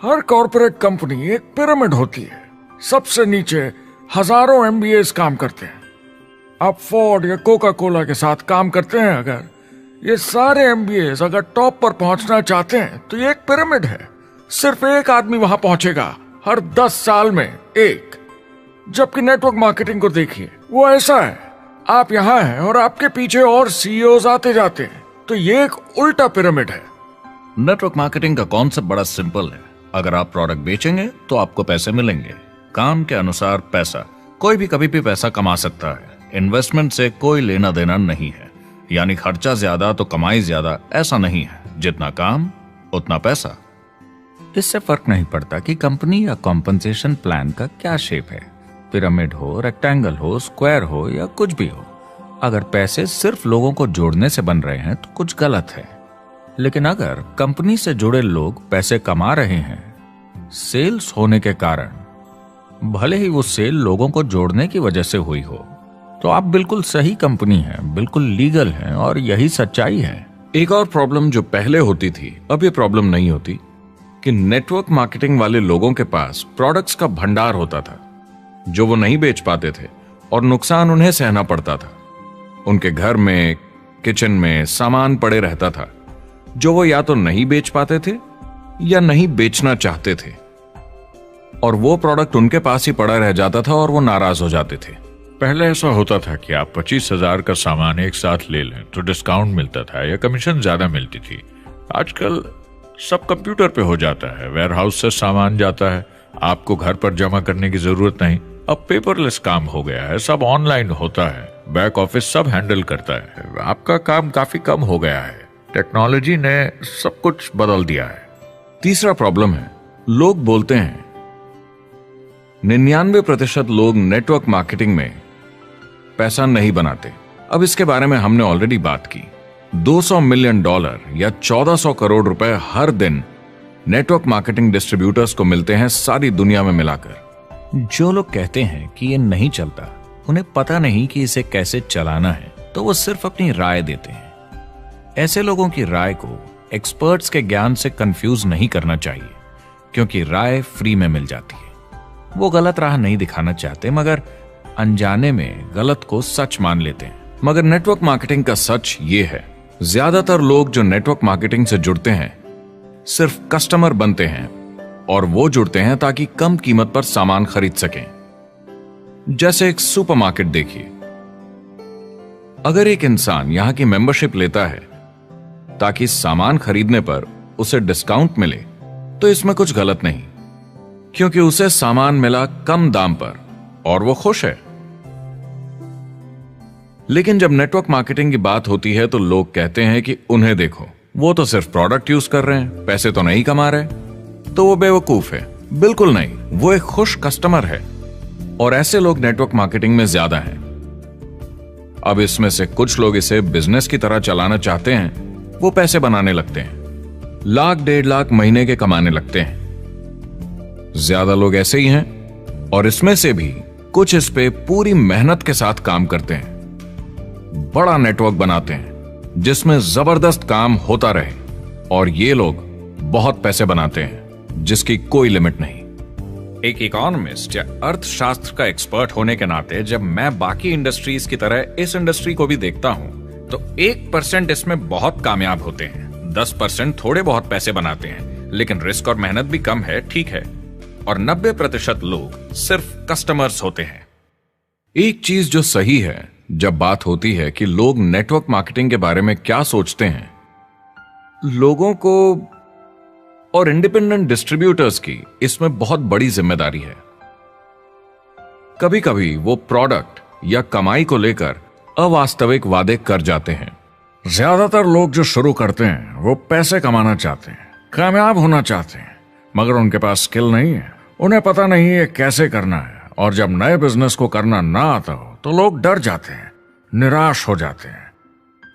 हर कॉर्पोरेट कंपनी एक पिरामिड होती है, सबसे नीचे हजारों एमबीएस काम करते हैं। आप फोर्ड या कोका कोला के साथ काम करते हैं, अगर ये सारे एमबीएस अगर टॉप पर पहुंचना चाहते हैं तो ये एक पिरामिड है। सिर्फ एक आदमी वहां पहुंचेगा हर 10 साल में एक। जबकि नेटवर्क मार्केटिंग को देखिए, वो ऐसा है, आप यहां हैं और आपके पीछे और सीईओज आते जाते हैं, तो ये एक उल्टा पिरामिड है। नेटवर्क मार्केटिंग का कॉन्सेप्ट बड़ा सिंपल है। अगर आप प्रोडक्ट बेचेंगे तो आपको पैसे मिलेंगे, काम के अनुसार पैसा। कोई भी कभी भी पैसा कमा सकता है, इन्वेस्टमेंट से कोई लेना देना नहीं है। यानी खर्चा ज्यादा तो कमाई ज्यादा, ऐसा नहीं है, जितना काम उतना पैसा। इससे फर्क नहीं पड़ता कि कंपनी या कॉम्पनसेशन प्लान का क्या शेप है, पिरामिड हो, रेक्टेंगल हो, स्क्वायर हो या कुछ भी हो। अगर पैसे सिर्फ लोगों को जोड़ने से बन रहे हैं तो कुछ गलत है। लेकिन अगर कंपनी से जुड़े लोग पैसे कमा रहे हैं सेल्स होने के कारण, भले ही वो सेल लोगों को जोड़ने की वजह से हुई हो, तो आप बिल्कुल सही कंपनी है, बिल्कुल लीगल है और यही सच्चाई है। एक और प्रॉब्लम जो पहले होती थी, अब ये प्रॉब्लम नहीं होती कि नेटवर्क मार्केटिंग वाले लोगों के पास प्रोडक्ट्स का भंडार होता था जो वो नहीं बेच पाते थे और नुकसान उन्हें सहना पड़ता था। उनके घर में, किचन में सामान पड़े रहता था जो वो या तो नहीं बेच पाते थे या नहीं बेचना चाहते थे, और वो प्रोडक्ट उनके पास ही पड़ा रह जाता था और वो नाराज हो जाते थे। पहले ऐसा होता था कि आप 25,000 का सामान एक साथ ले लें तो डिस्काउंट मिलता था या कमीशन ज्यादा मिलती थी। आजकल सब कंप्यूटर पे हो जाता है, वेयरहाउस से सामान जाता है, आपको घर पर जमा करने की जरूरत नहीं। अब पेपरलेस काम हो गया है, सब ऑनलाइन होता है, बैक ऑफिस सब हैंडल करता है, आपका काम काफी कम हो गया है। टेक्नोलॉजी ने सब कुछ बदल दिया है। तीसरा प्रॉब्लम है, लोग बोलते हैं 99% लोग नेटवर्क मार्केटिंग में पैसा नहीं बनाते। अब इसके बारे में हमने ऑलरेडी बात की। $200 मिलियन या 1400 करोड़ रुपए हर दिन नेटवर्क मार्केटिंग डिस्ट्रीब्यूटर्स को मिलते हैं सारी दुनिया में मिलाकर। जो लोग कहते हैं कि ये नहीं चलता, उन्हें पता नहीं कि इसे कैसे चलाना है, तो वो सिर्फ अपनी राय देते हैं। ऐसे लोगों की राय को एक्सपर्ट्स के ज्ञान से कंफ्यूज नहीं करना चाहिए, क्योंकि राय फ्री में मिल जाती है। वो गलत राह नहीं दिखाना चाहते, मगर अनजाने में गलत को सच मान लेते हैं। मगर नेटवर्क मार्केटिंग का सच ये है, ज्यादातर लोग जो नेटवर्क मार्केटिंग से जुड़ते हैं सिर्फ कस्टमर बनते हैं, और वो जुड़ते हैं ताकि कम कीमत पर सामान खरीद सकें। जैसे एक सुपरमार्केट देखिए, अगर एक इंसान यहां की मेंबरशिप लेता है ताकि सामान खरीदने पर उसे डिस्काउंट मिले, तो इसमें कुछ गलत नहीं, क्योंकि उसे सामान मिला कम दाम पर और वो खुश है। लेकिन जब नेटवर्क मार्केटिंग की बात होती है तो लोग कहते हैं कि उन्हें देखो, वो तो सिर्फ प्रोडक्ट यूज कर रहे हैं, पैसे तो नहीं कमा रहे, तो वो बेवकूफ है। बिल्कुल नहीं, वो एक खुश कस्टमर है, और ऐसे लोग नेटवर्क मार्केटिंग में ज्यादा हैं। अब इसमें से कुछ लोग इसे बिजनेस की तरह चलाना चाहते हैं, वो पैसे बनाने लगते हैं, लाख 1.5 लाख महीने के कमाने लगते हैं। ज्यादा लोग ऐसे ही हैं, और इसमें से भी कुछ इस पे पूरी मेहनत के साथ काम करते हैं, बड़ा नेटवर्क बनाते हैं जिसमें जबरदस्त काम होता रहे, और ये लोग बहुत पैसे बनाते हैं जिसकी कोई लिमिट नहीं। एक इकोनॉमिस्ट या अर्थशास्त्र का एक्सपर्ट होने के नाते जब मैं बाकी इंडस्ट्रीज की तरह इस इंडस्ट्री को भी देखता हूं, तो 1% इसमें बहुत कामयाब होते हैं, 10% थोड़े बहुत पैसे बनाते हैं, लेकिन रिस्क और मेहनत भी कम है, ठीक है, और 90% लोग सिर्फ कस्टमर्स होते हैं। एक चीज जो सही है जब बात होती है कि लोग नेटवर्क मार्केटिंग के बारे में क्या सोचते हैं, लोगों को और इंडिपेंडेंट डिस्ट्रीब्यूटर्स की इसमें बहुत बड़ी जिम्मेदारी है। कभी कभी वो प्रोडक्ट या कमाई को लेकर अवास्तविक वादे कर जाते हैं। ज्यादातर लोग जो शुरू करते हैं वो पैसे कमाना चाहते हैं, कामयाब होना चाहते हैं, मगर उनके पास स्किल नहीं है, उन्हें पता नहीं है कैसे करना है। और जब नए बिजनेस को करना ना आता हो तो लोग डर जाते हैं, निराश हो जाते हैं।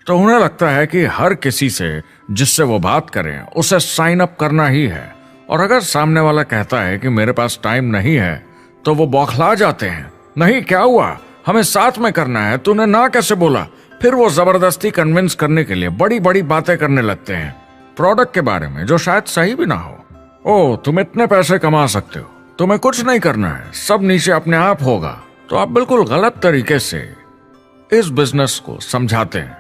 तो उन्हें लगता है कि हर किसी से जिससे वो बात करें उसे साइन अप करना ही है। और अगर सामने वाला कहता है कि मेरे पास टाइम नहीं है तो वो बौखला जाते हैं। नहीं, क्या हुआ, हमें साथ में करना है, तूने ना कैसे बोला। फिर वो जबरदस्ती कन्विंस करने के लिए बड़ी बड़ी बातें करने लगते हैं प्रोडक्ट के बारे में, जो शायद सही भी ना हो। ओ, तुम इतने पैसे कमा सकते हो, तुम्हें कुछ नहीं करना है, सब नीचे अपने आप होगा। तो आप बिल्कुल गलत तरीके से इस बिजनेस को समझाते हैं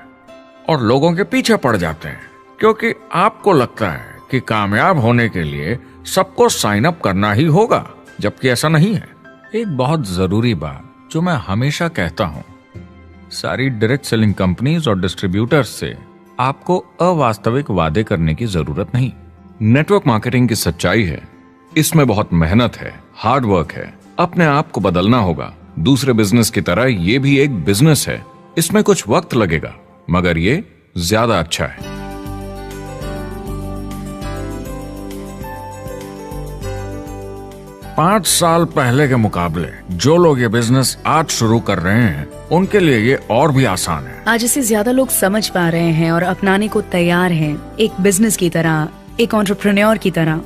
और लोगों के पीछे पड़ जाते हैं, क्योंकि आपको लगता है कि कामयाब होने के लिए सबको साइन अप करना ही होगा, जबकि ऐसा नहीं है। एक बहुत जरूरी बात जो मैं हमेशा कहता हूं, सारी डायरेक्ट सेलिंग कंपनीज और डिस्ट्रीब्यूटर्स से आपको अवास्तविक वादे करने की जरूरत नहीं। नेटवर्क मार्केटिंग की सच्चाई है, इसमें बहुत मेहनत है, हार्ड वर्क है, अपने आप को बदलना होगा। दूसरे बिजनेस की तरह ये भी एक बिजनेस है, इसमें कुछ वक्त लगेगा मगर ये ज्यादा अच्छा है। 5 साल पहले के मुकाबले जो लोग ये बिजनेस आज शुरू कर रहे हैं उनके लिए ये और भी आसान है। आज इसे ज्यादा लोग समझ पा रहे हैं और अपनाने को तैयार हैं, एक बिजनेस की तरह, एक एंटरप्रेन्योर की तरह।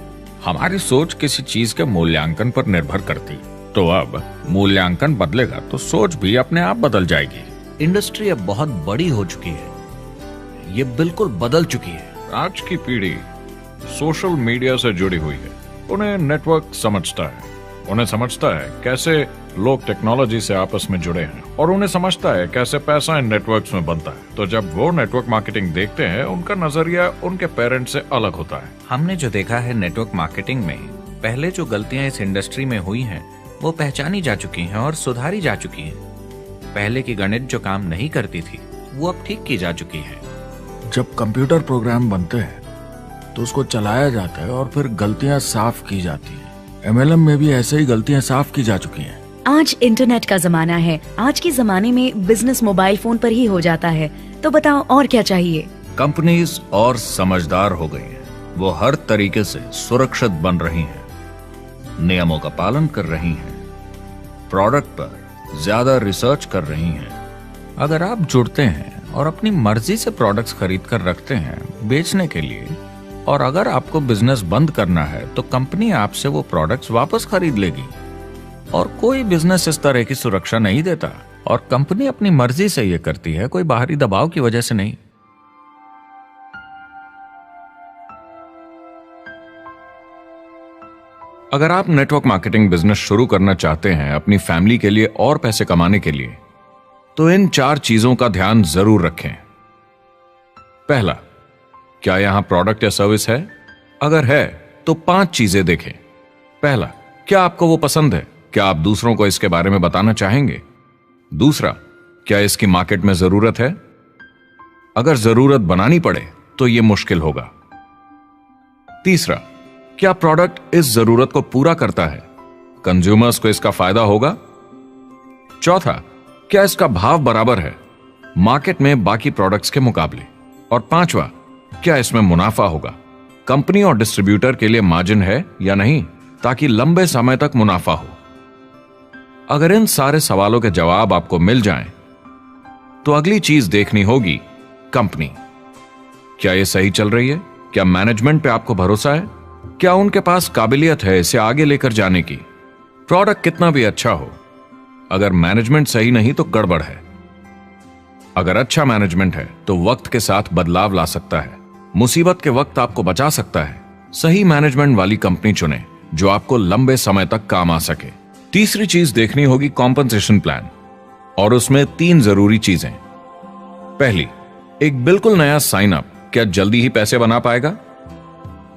हमारी सोच किसी चीज के मूल्यांकन पर निर्भर करती, तो अब मूल्यांकन बदलेगा तो सोच भी अपने आप बदल जाएगी। इंडस्ट्री अब बहुत बड़ी हो चुकी है, ये बिल्कुल बदल चुकी है। आज की पीढ़ी सोशल मीडिया से जुड़ी हुई है, उन्हें नेटवर्क समझता है, उन्हें समझता है कैसे लोग टेक्नोलॉजी से आपस में जुड़े हैं और उन्हें समझता है कैसे पैसा इन नेटवर्क्स में बनता है। तो जब वो नेटवर्क मार्केटिंग देखते हैं, उनका नजरिया उनके पेरेंट्स से अलग होता है। हमने जो देखा है नेटवर्क मार्केटिंग में, पहले जो गलतियां इस इंडस्ट्री में हुई हैं वो पहचानी जा चुकी हैं और सुधारी जा चुकी हैं। पहले की गणित जो काम नहीं करती थी वो अब ठीक की जा चुकी है। जब कंप्यूटर प्रोग्राम बनते हैं तो उसको चलाया जाता है और फिर गलतियां साफ की जाती हैं। MLM में भी ऐसे ही गलतियां साफ की जा चुकी हैं। आज इंटरनेट का जमाना है, आज के जमाने में बिजनेस मोबाइल फोन पर ही हो जाता है। तो बताओ और क्या चाहिए। कंपनीज और समझदार हो गई हैं, वो हर तरीके से सुरक्षित बन रही हैं, नियमों का पालन कर रही हैं, प्रोडक्ट पर ज्यादा रिसर्च कर रही हैं। अगर आप जुड़ते हैं और अपनी मर्जी से प्रोडक्ट्स खरीद कर रखते हैं बेचने के लिए, और अगर आपको बिजनेस बंद करना है तो कंपनी आपसे वो प्रोडक्ट्स वापस खरीद लेगी। और कोई बिजनेस इस तरह की सुरक्षा नहीं देता, और कंपनी अपनी मर्जी से ये करती है, कोई बाहरी दबाव की वजह से नहीं। अगर आप नेटवर्क मार्केटिंग बिजनेस शुरू करना चाहते हैं अपनी फैमिली के लिए और पैसे कमाने के लिए, तो इन 4 चीजों का ध्यान जरूर रखें। पहला, क्या यहां प्रोडक्ट या सर्विस है? अगर है तो 5 चीजें देखें। पहला, क्या आपको वो पसंद है? क्या आप दूसरों को इसके बारे में बताना चाहेंगे? दूसरा, क्या इसकी मार्केट में जरूरत है? अगर जरूरत बनानी पड़े तो यह मुश्किल होगा। तीसरा, क्या प्रोडक्ट इस जरूरत को पूरा करता है? कंज्यूमर्स को इसका फायदा होगा? चौथा, क्या इसका भाव बराबर है मार्केट में बाकी प्रोडक्ट्स के मुकाबले? और पांचवा, क्या इसमें मुनाफा होगा? कंपनी और डिस्ट्रीब्यूटर के लिए मार्जिन है या नहीं, ताकि लंबे समय तक मुनाफा हो। अगर इन सारे सवालों के जवाब आपको मिल जाएं, तो अगली चीज देखनी होगी कंपनी। क्या यह सही चल रही है? क्या मैनेजमेंट पे आपको भरोसा है? क्या उनके पास काबिलियत है इसे आगे लेकर जाने की? प्रोडक्ट कितना भी अच्छा हो, अगर मैनेजमेंट सही नहीं तो गड़बड़ है। अगर अच्छा मैनेजमेंट है तो वक्त के साथ बदलाव ला सकता है, मुसीबत के वक्त आपको बचा सकता है। सही मैनेजमेंट वाली कंपनी चुने जो आपको लंबे समय तक काम आ सके। तीसरी चीज देखनी होगी कॉम्पनसेशन प्लान, और उसमें 3 जरूरी चीजें। पहली, एक बिल्कुल नया साइन अप क्या जल्दी ही पैसे बना पाएगा?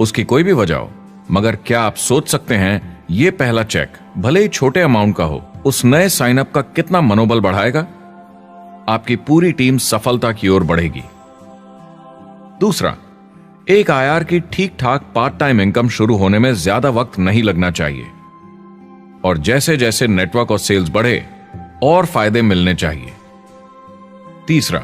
उसकी कोई भी वजह हो, मगर क्या आप सोच सकते हैं यह पहला चेक, भले ही छोटे अमाउंट का हो, उस नए साइन अप का कितना मनोबल बढ़ाएगा? आपकी पूरी टीम सफलता की ओर बढ़ेगी। दूसरा, एक IR की ठीक ठाक पार्ट टाइम इनकम शुरू होने में ज्यादा वक्त नहीं लगना चाहिए, और जैसे जैसे नेटवर्क और सेल्स बढ़े और फायदे मिलने चाहिए। तीसरा,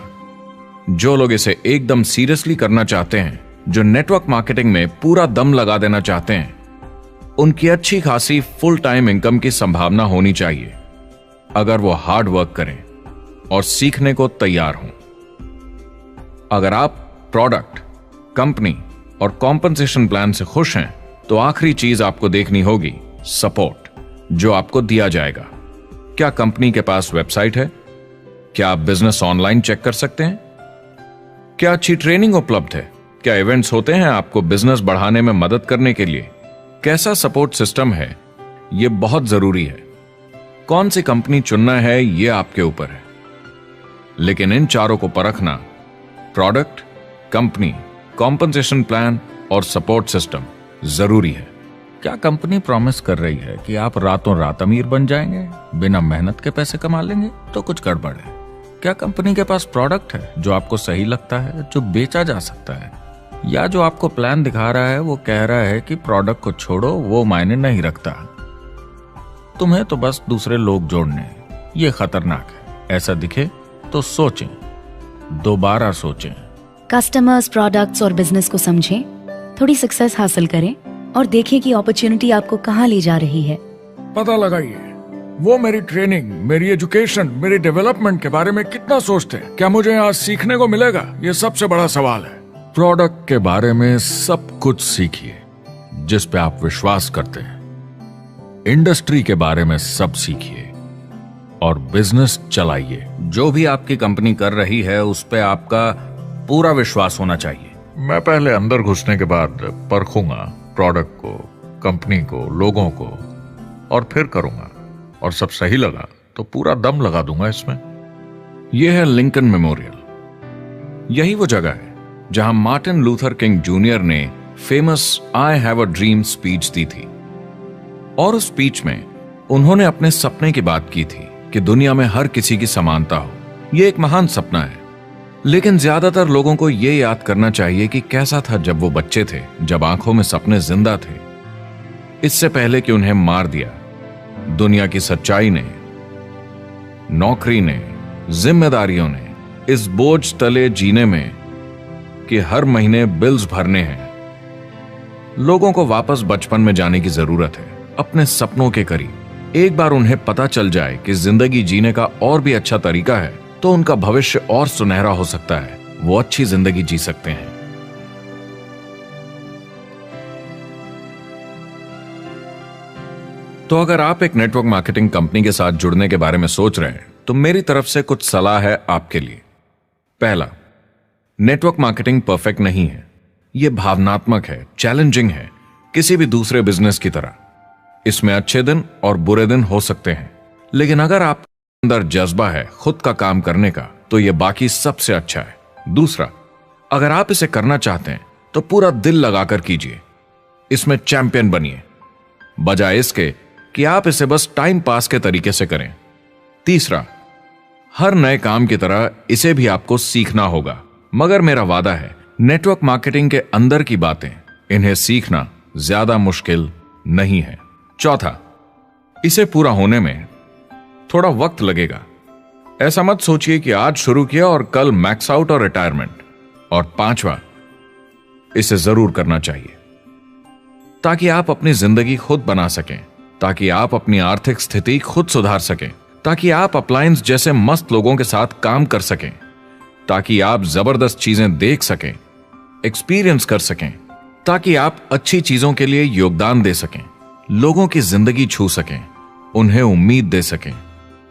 जो लोग इसे एकदम सीरियसली करना चाहते हैं, जो नेटवर्क मार्केटिंग में पूरा दम लगा देना चाहते हैं, उनकी अच्छी खासी फुल टाइम इनकम की संभावना होनी चाहिए अगर वो हार्ड वर्क करें और सीखने को तैयार हों। अगर आप प्रोडक्ट, कंपनी और कॉम्पनसेशन प्लान से खुश हैं तो आखिरी चीज आपको देखनी होगी सपोर्ट जो आपको दिया जाएगा। क्या कंपनी के पास वेबसाइट है? क्या आप बिजनेस ऑनलाइन चेक कर सकते हैं? क्या अच्छी ट्रेनिंग उपलब्ध है? क्या इवेंट्स होते हैं आपको बिजनेस बढ़ाने में मदद करने के लिए? कैसा सपोर्ट सिस्टम है? यह बहुत जरूरी है। कौन सी कंपनी चुनना है यह आपके ऊपर है, लेकिन इन चारों को परखना, प्रोडक्ट, कंपनी, कॉम्पनसेशन प्लान और सपोर्ट सिस्टम, जरूरी है। क्या कंपनी प्रॉमिस कर रही है कि आप रातों रात अमीर बन जाएंगे, बिना मेहनत के पैसे कमा लेंगे? तो कुछ गड़बड़ है। क्या कंपनी के पास प्रोडक्ट है जो आपको सही लगता है, जो बेचा जा सकता है? या जो आपको प्लान दिखा रहा है वो कह रहा है कि प्रोडक्ट को छोड़ो, वो मायने नहीं रखता, तुम्हें तो बस दूसरे लोग जोड़ने हैं? ये खतरनाक है। ऐसा दिखे तो सोचें, दोबारा सोचें। कस्टमर्स, प्रोडक्ट्स और बिजनेस को समझें, थोड़ी सक्सेस हासिल करें और देखें कि अपॉर्चुनिटी आपको कहां ले जा रही है। पता लगाइए वो मेरी ट्रेनिंग, मेरी एजुकेशन, मेरी डेवलपमेंट के बारे में कितना सोचते हैं। क्या मुझे आज सीखने को मिलेगा? ये सबसे बड़ा सवाल है। प्रोडक्ट के बारे में सब कुछ सीखिए जिस पे आप विश्वास करते हैं। इंडस्ट्री के बारे में सब सीखिए और बिजनेस चलाइए। जो भी आपकी कंपनी कर रही है उस पे आपका पूरा विश्वास होना चाहिए। मैं पहले अंदर घुसने के बाद परखूंगा प्रोडक्ट को, कंपनी को, लोगों को, और फिर करूंगा, और सब सही लगा तो पूरा दम लगा दूंगा इसमें। यह है लिंकन मेमोरियल। यही वो जगह है जहां मार्टिन लूथर किंग जूनियर ने famous I have a dream speech दी थी। और उस स्पीच में उन्होंने अपने सपने की बात की थी कि दुनिया में हर किसी की समानता हो। यह एक महान सपना है, लेकिन ज्यादातर लोगों को यह याद करना चाहिए कि कैसा था जब वो बच्चे थे, जब आंखों में सपने जिंदा थे, इससे पहले कि उन्हें मार दिया दुनिया की सच्चाई ने, नौकरी ने, जिम्मेदारियों ने, इस बोझ तले जीने में कि हर महीने बिल्स भरने हैं। लोगों को वापस बचपन में जाने की जरूरत है, अपने सपनों के करीब। एक बार उन्हें पता चल जाए कि जिंदगी जीने का और भी अच्छा तरीका है तो उनका भविष्य और सुनहरा हो सकता है, वो अच्छी जिंदगी जी सकते हैं। तो अगर आप एक नेटवर्क मार्केटिंग कंपनी के साथ जुड़ने के बारे में सोच रहे हैं तो मेरी तरफ से कुछ सलाह है आपके लिए। पहला, नेटवर्क मार्केटिंग परफेक्ट नहीं है। यह भावनात्मक है, चैलेंजिंग है, किसी भी दूसरे बिजनेस की तरह। इसमें अच्छे दिन और बुरे दिन हो सकते हैं, लेकिन अगर आप अंदर जज्बा है खुद का काम करने का तो यह बाकी सबसे अच्छा है। दूसरा, अगर आप इसे करना चाहते हैं तो पूरा दिल लगाकर कीजिए, इसमें चैंपियन बनिए, बजाय इसके कि आप इसे बस टाइम पास के तरीके से करें। तीसरा, हर नए काम की तरह इसे भी आपको सीखना होगा, मगर मेरा वादा है नेटवर्क मार्केटिंग के अंदर की बातें, इन्हें सीखना ज्यादा मुश्किल नहीं है। चौथा, इसे पूरा होने में थोड़ा वक्त लगेगा। ऐसा मत सोचिए कि आज शुरू किया और कल मैक्स आउट और रिटायरमेंट। और पांचवा, इसे जरूर करना चाहिए ताकि आप अपनी जिंदगी खुद बना सकें, ताकि आप अपनी आर्थिक स्थिति खुद सुधार सकें, ताकि आप अप्लायंस जैसे मस्त लोगों के साथ काम कर सकें, ताकि आप जबरदस्त चीजें देख सकें, एक्सपीरियंस कर सकें, ताकि आप अच्छी चीजों के लिए योगदान दे सकें, लोगों की जिंदगी छू सकें, उन्हें उम्मीद दे सकें।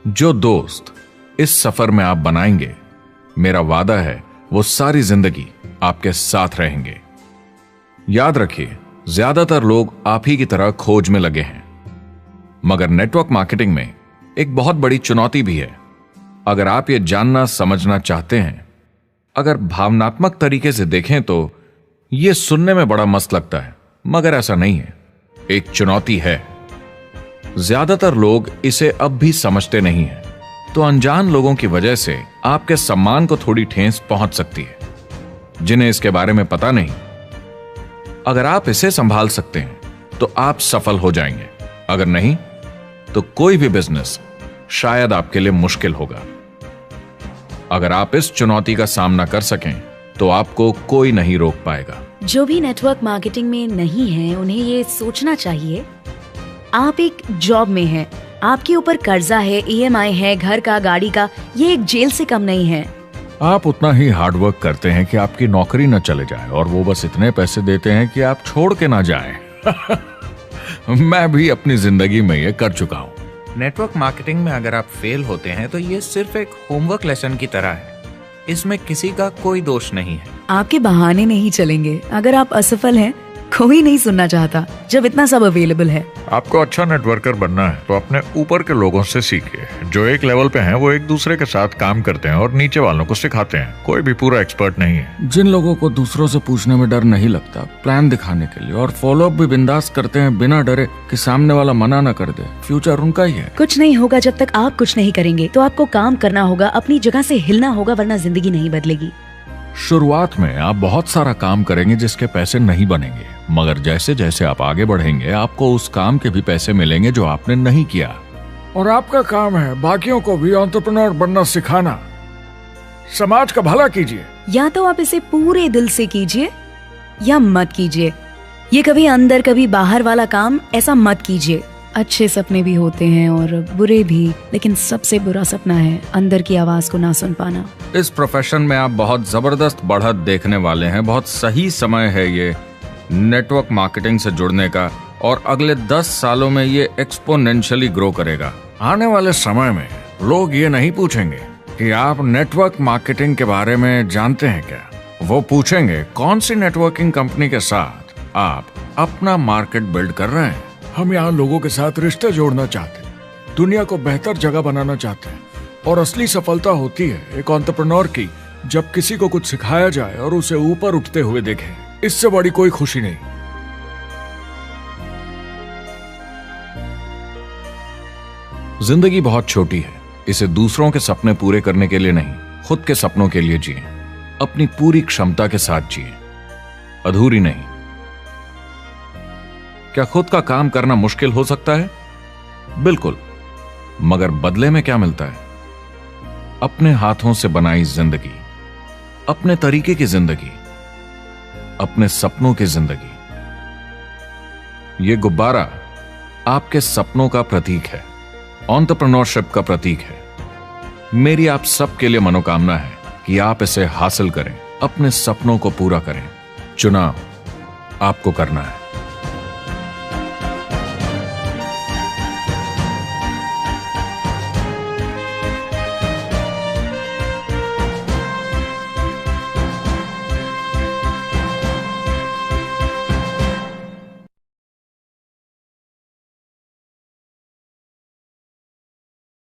जो दोस्त इस सफर में आप बनाएंगे, मेरा वादा है वो सारी जिंदगी आपके साथ रहेंगे। याद रखिए, ज्यादातर लोग आप ही की तरह खोज में लगे हैं, मगर नेटवर्क मार्केटिंग में एक बहुत बड़ी चुनौती भी है। अगर आप ये जानना समझना चाहते हैं, अगर भावनात्मक तरीके से देखें तो यह सुनने में बड़ा मस्त लगता है, मगर ऐसा नहीं है, एक चुनौती है। ज्यादातर लोग इसे अब भी समझते नहीं हैं, तो अनजान लोगों की वजह से आपके सम्मान को थोड़ी ठेस पहुंच सकती है, जिन्हें इसके बारे में पता नहीं। अगर आप इसे संभाल सकते हैं तो आप सफल हो जाएंगे, अगर नहीं तो कोई भी बिजनेस शायद आपके लिए मुश्किल होगा। अगर आप इस चुनौती का सामना कर सकें तो आपको कोई नहीं रोक पाएगा। जो भी नेटवर्क मार्केटिंग में नहीं है उन्हें ये सोचना चाहिए, आप एक जॉब में हैं, आपके ऊपर कर्जा है, EMI है, घर का, गाड़ी का, ये एक जेल से कम नहीं है। आप उतना ही हार्डवर्क करते हैं कि आपकी नौकरी न चले जाए और वो बस इतने पैसे देते हैं कि आप छोड़ के ना जाएं। मैं भी अपनी जिंदगी में ये कर चुका हूँ। नेटवर्क मार्केटिंग में अगर आप फेल होते हैं तो ये सिर्फ एक होमवर्क लेसन की तरह है, इसमें किसी का कोई दोष नहीं है। आपके बहाने नहीं चलेंगे। अगर आप असफल हैं, कोई नहीं सुनना चाहता जब इतना सब अवेलेबल है। आपको अच्छा नेटवर्कर बनना है तो अपने ऊपर के लोगों से सीखिए। जो एक लेवल पे हैं वो एक दूसरे के साथ काम करते हैं और नीचे वालों को सिखाते हैं। कोई भी पूरा एक्सपर्ट नहीं है। जिन लोगों को दूसरों से पूछने में डर नहीं लगता, प्लान दिखाने के लिए और फॉलो अप भी बिंदास करते हैं बिना डरे कि सामने वाला मना न कर दे, फ्यूचर उनका ही है। कुछ नहीं होगा जब तक आप कुछ नहीं करेंगे। तो आपको काम करना होगा, अपनी जगह से हिलना होगा, वरना जिंदगी नहीं बदलेगी। शुरुआत में आप बहुत सारा काम करेंगे जिसके पैसे नहीं बनेंगे, मगर जैसे जैसे आप आगे बढ़ेंगे आपको उस काम के भी पैसे मिलेंगे जो आपने नहीं किया। और आपका काम है बाकियों को भी एंटरप्रेन्योर बनना सिखाना। समाज का भला कीजिए। या तो आप इसे पूरे दिल से कीजिए या मत कीजिए। ये कभी अंदर कभी बाहर वाला काम ऐसा मत कीजिए। अच्छे सपने भी होते हैं और बुरे भी, लेकिन सबसे बुरा सपना है अंदर की आवाज को ना सुन पाना। इस प्रोफेशन में आप बहुत जबरदस्त बढ़त देखने वाले हैं। बहुत सही समय है ये नेटवर्क मार्केटिंग से जुड़ने का और अगले 10 सालों में ये एक्सपोनेंशियली ग्रो करेगा। आने वाले समय में लोग ये नहीं पूछेंगे कि आप नेटवर्क मार्केटिंग के बारे में जानते हैं क्या, वो पूछेंगे कौन सी नेटवर्किंग कंपनी के साथ आप अपना मार्केट बिल्ड कर रहे हैं। हम यहाँ लोगों के साथ रिश्ते जोड़ना चाहते हैं, दुनिया को बेहतर जगह बनाना चाहते हैं। और असली सफलता होती है एक एंटरप्रेन्योर की जब किसी को कुछ सिखाया जाए और उसे ऊपर उठते हुए देखे। इससे बड़ी कोई खुशी नहीं। जिंदगी बहुत छोटी है, इसे दूसरों के सपने पूरे करने के लिए नहीं, खुद के सपनों के लिए जिए। अपनी पूरी क्षमता के साथ जिए, अधूरी नहीं। क्या खुद का काम करना मुश्किल हो सकता है? बिल्कुल, मगर बदले में क्या मिलता है? अपने हाथों से बनाई जिंदगी, अपने तरीके की जिंदगी, अपने सपनों की जिंदगी। यह गुब्बारा आपके सपनों का प्रतीक है, एंटरप्रेन्योरशिप का प्रतीक है। मेरी आप सबके लिए मनोकामना है कि आप इसे हासिल करें, अपने सपनों को पूरा करें। चुनाव आपको करना है।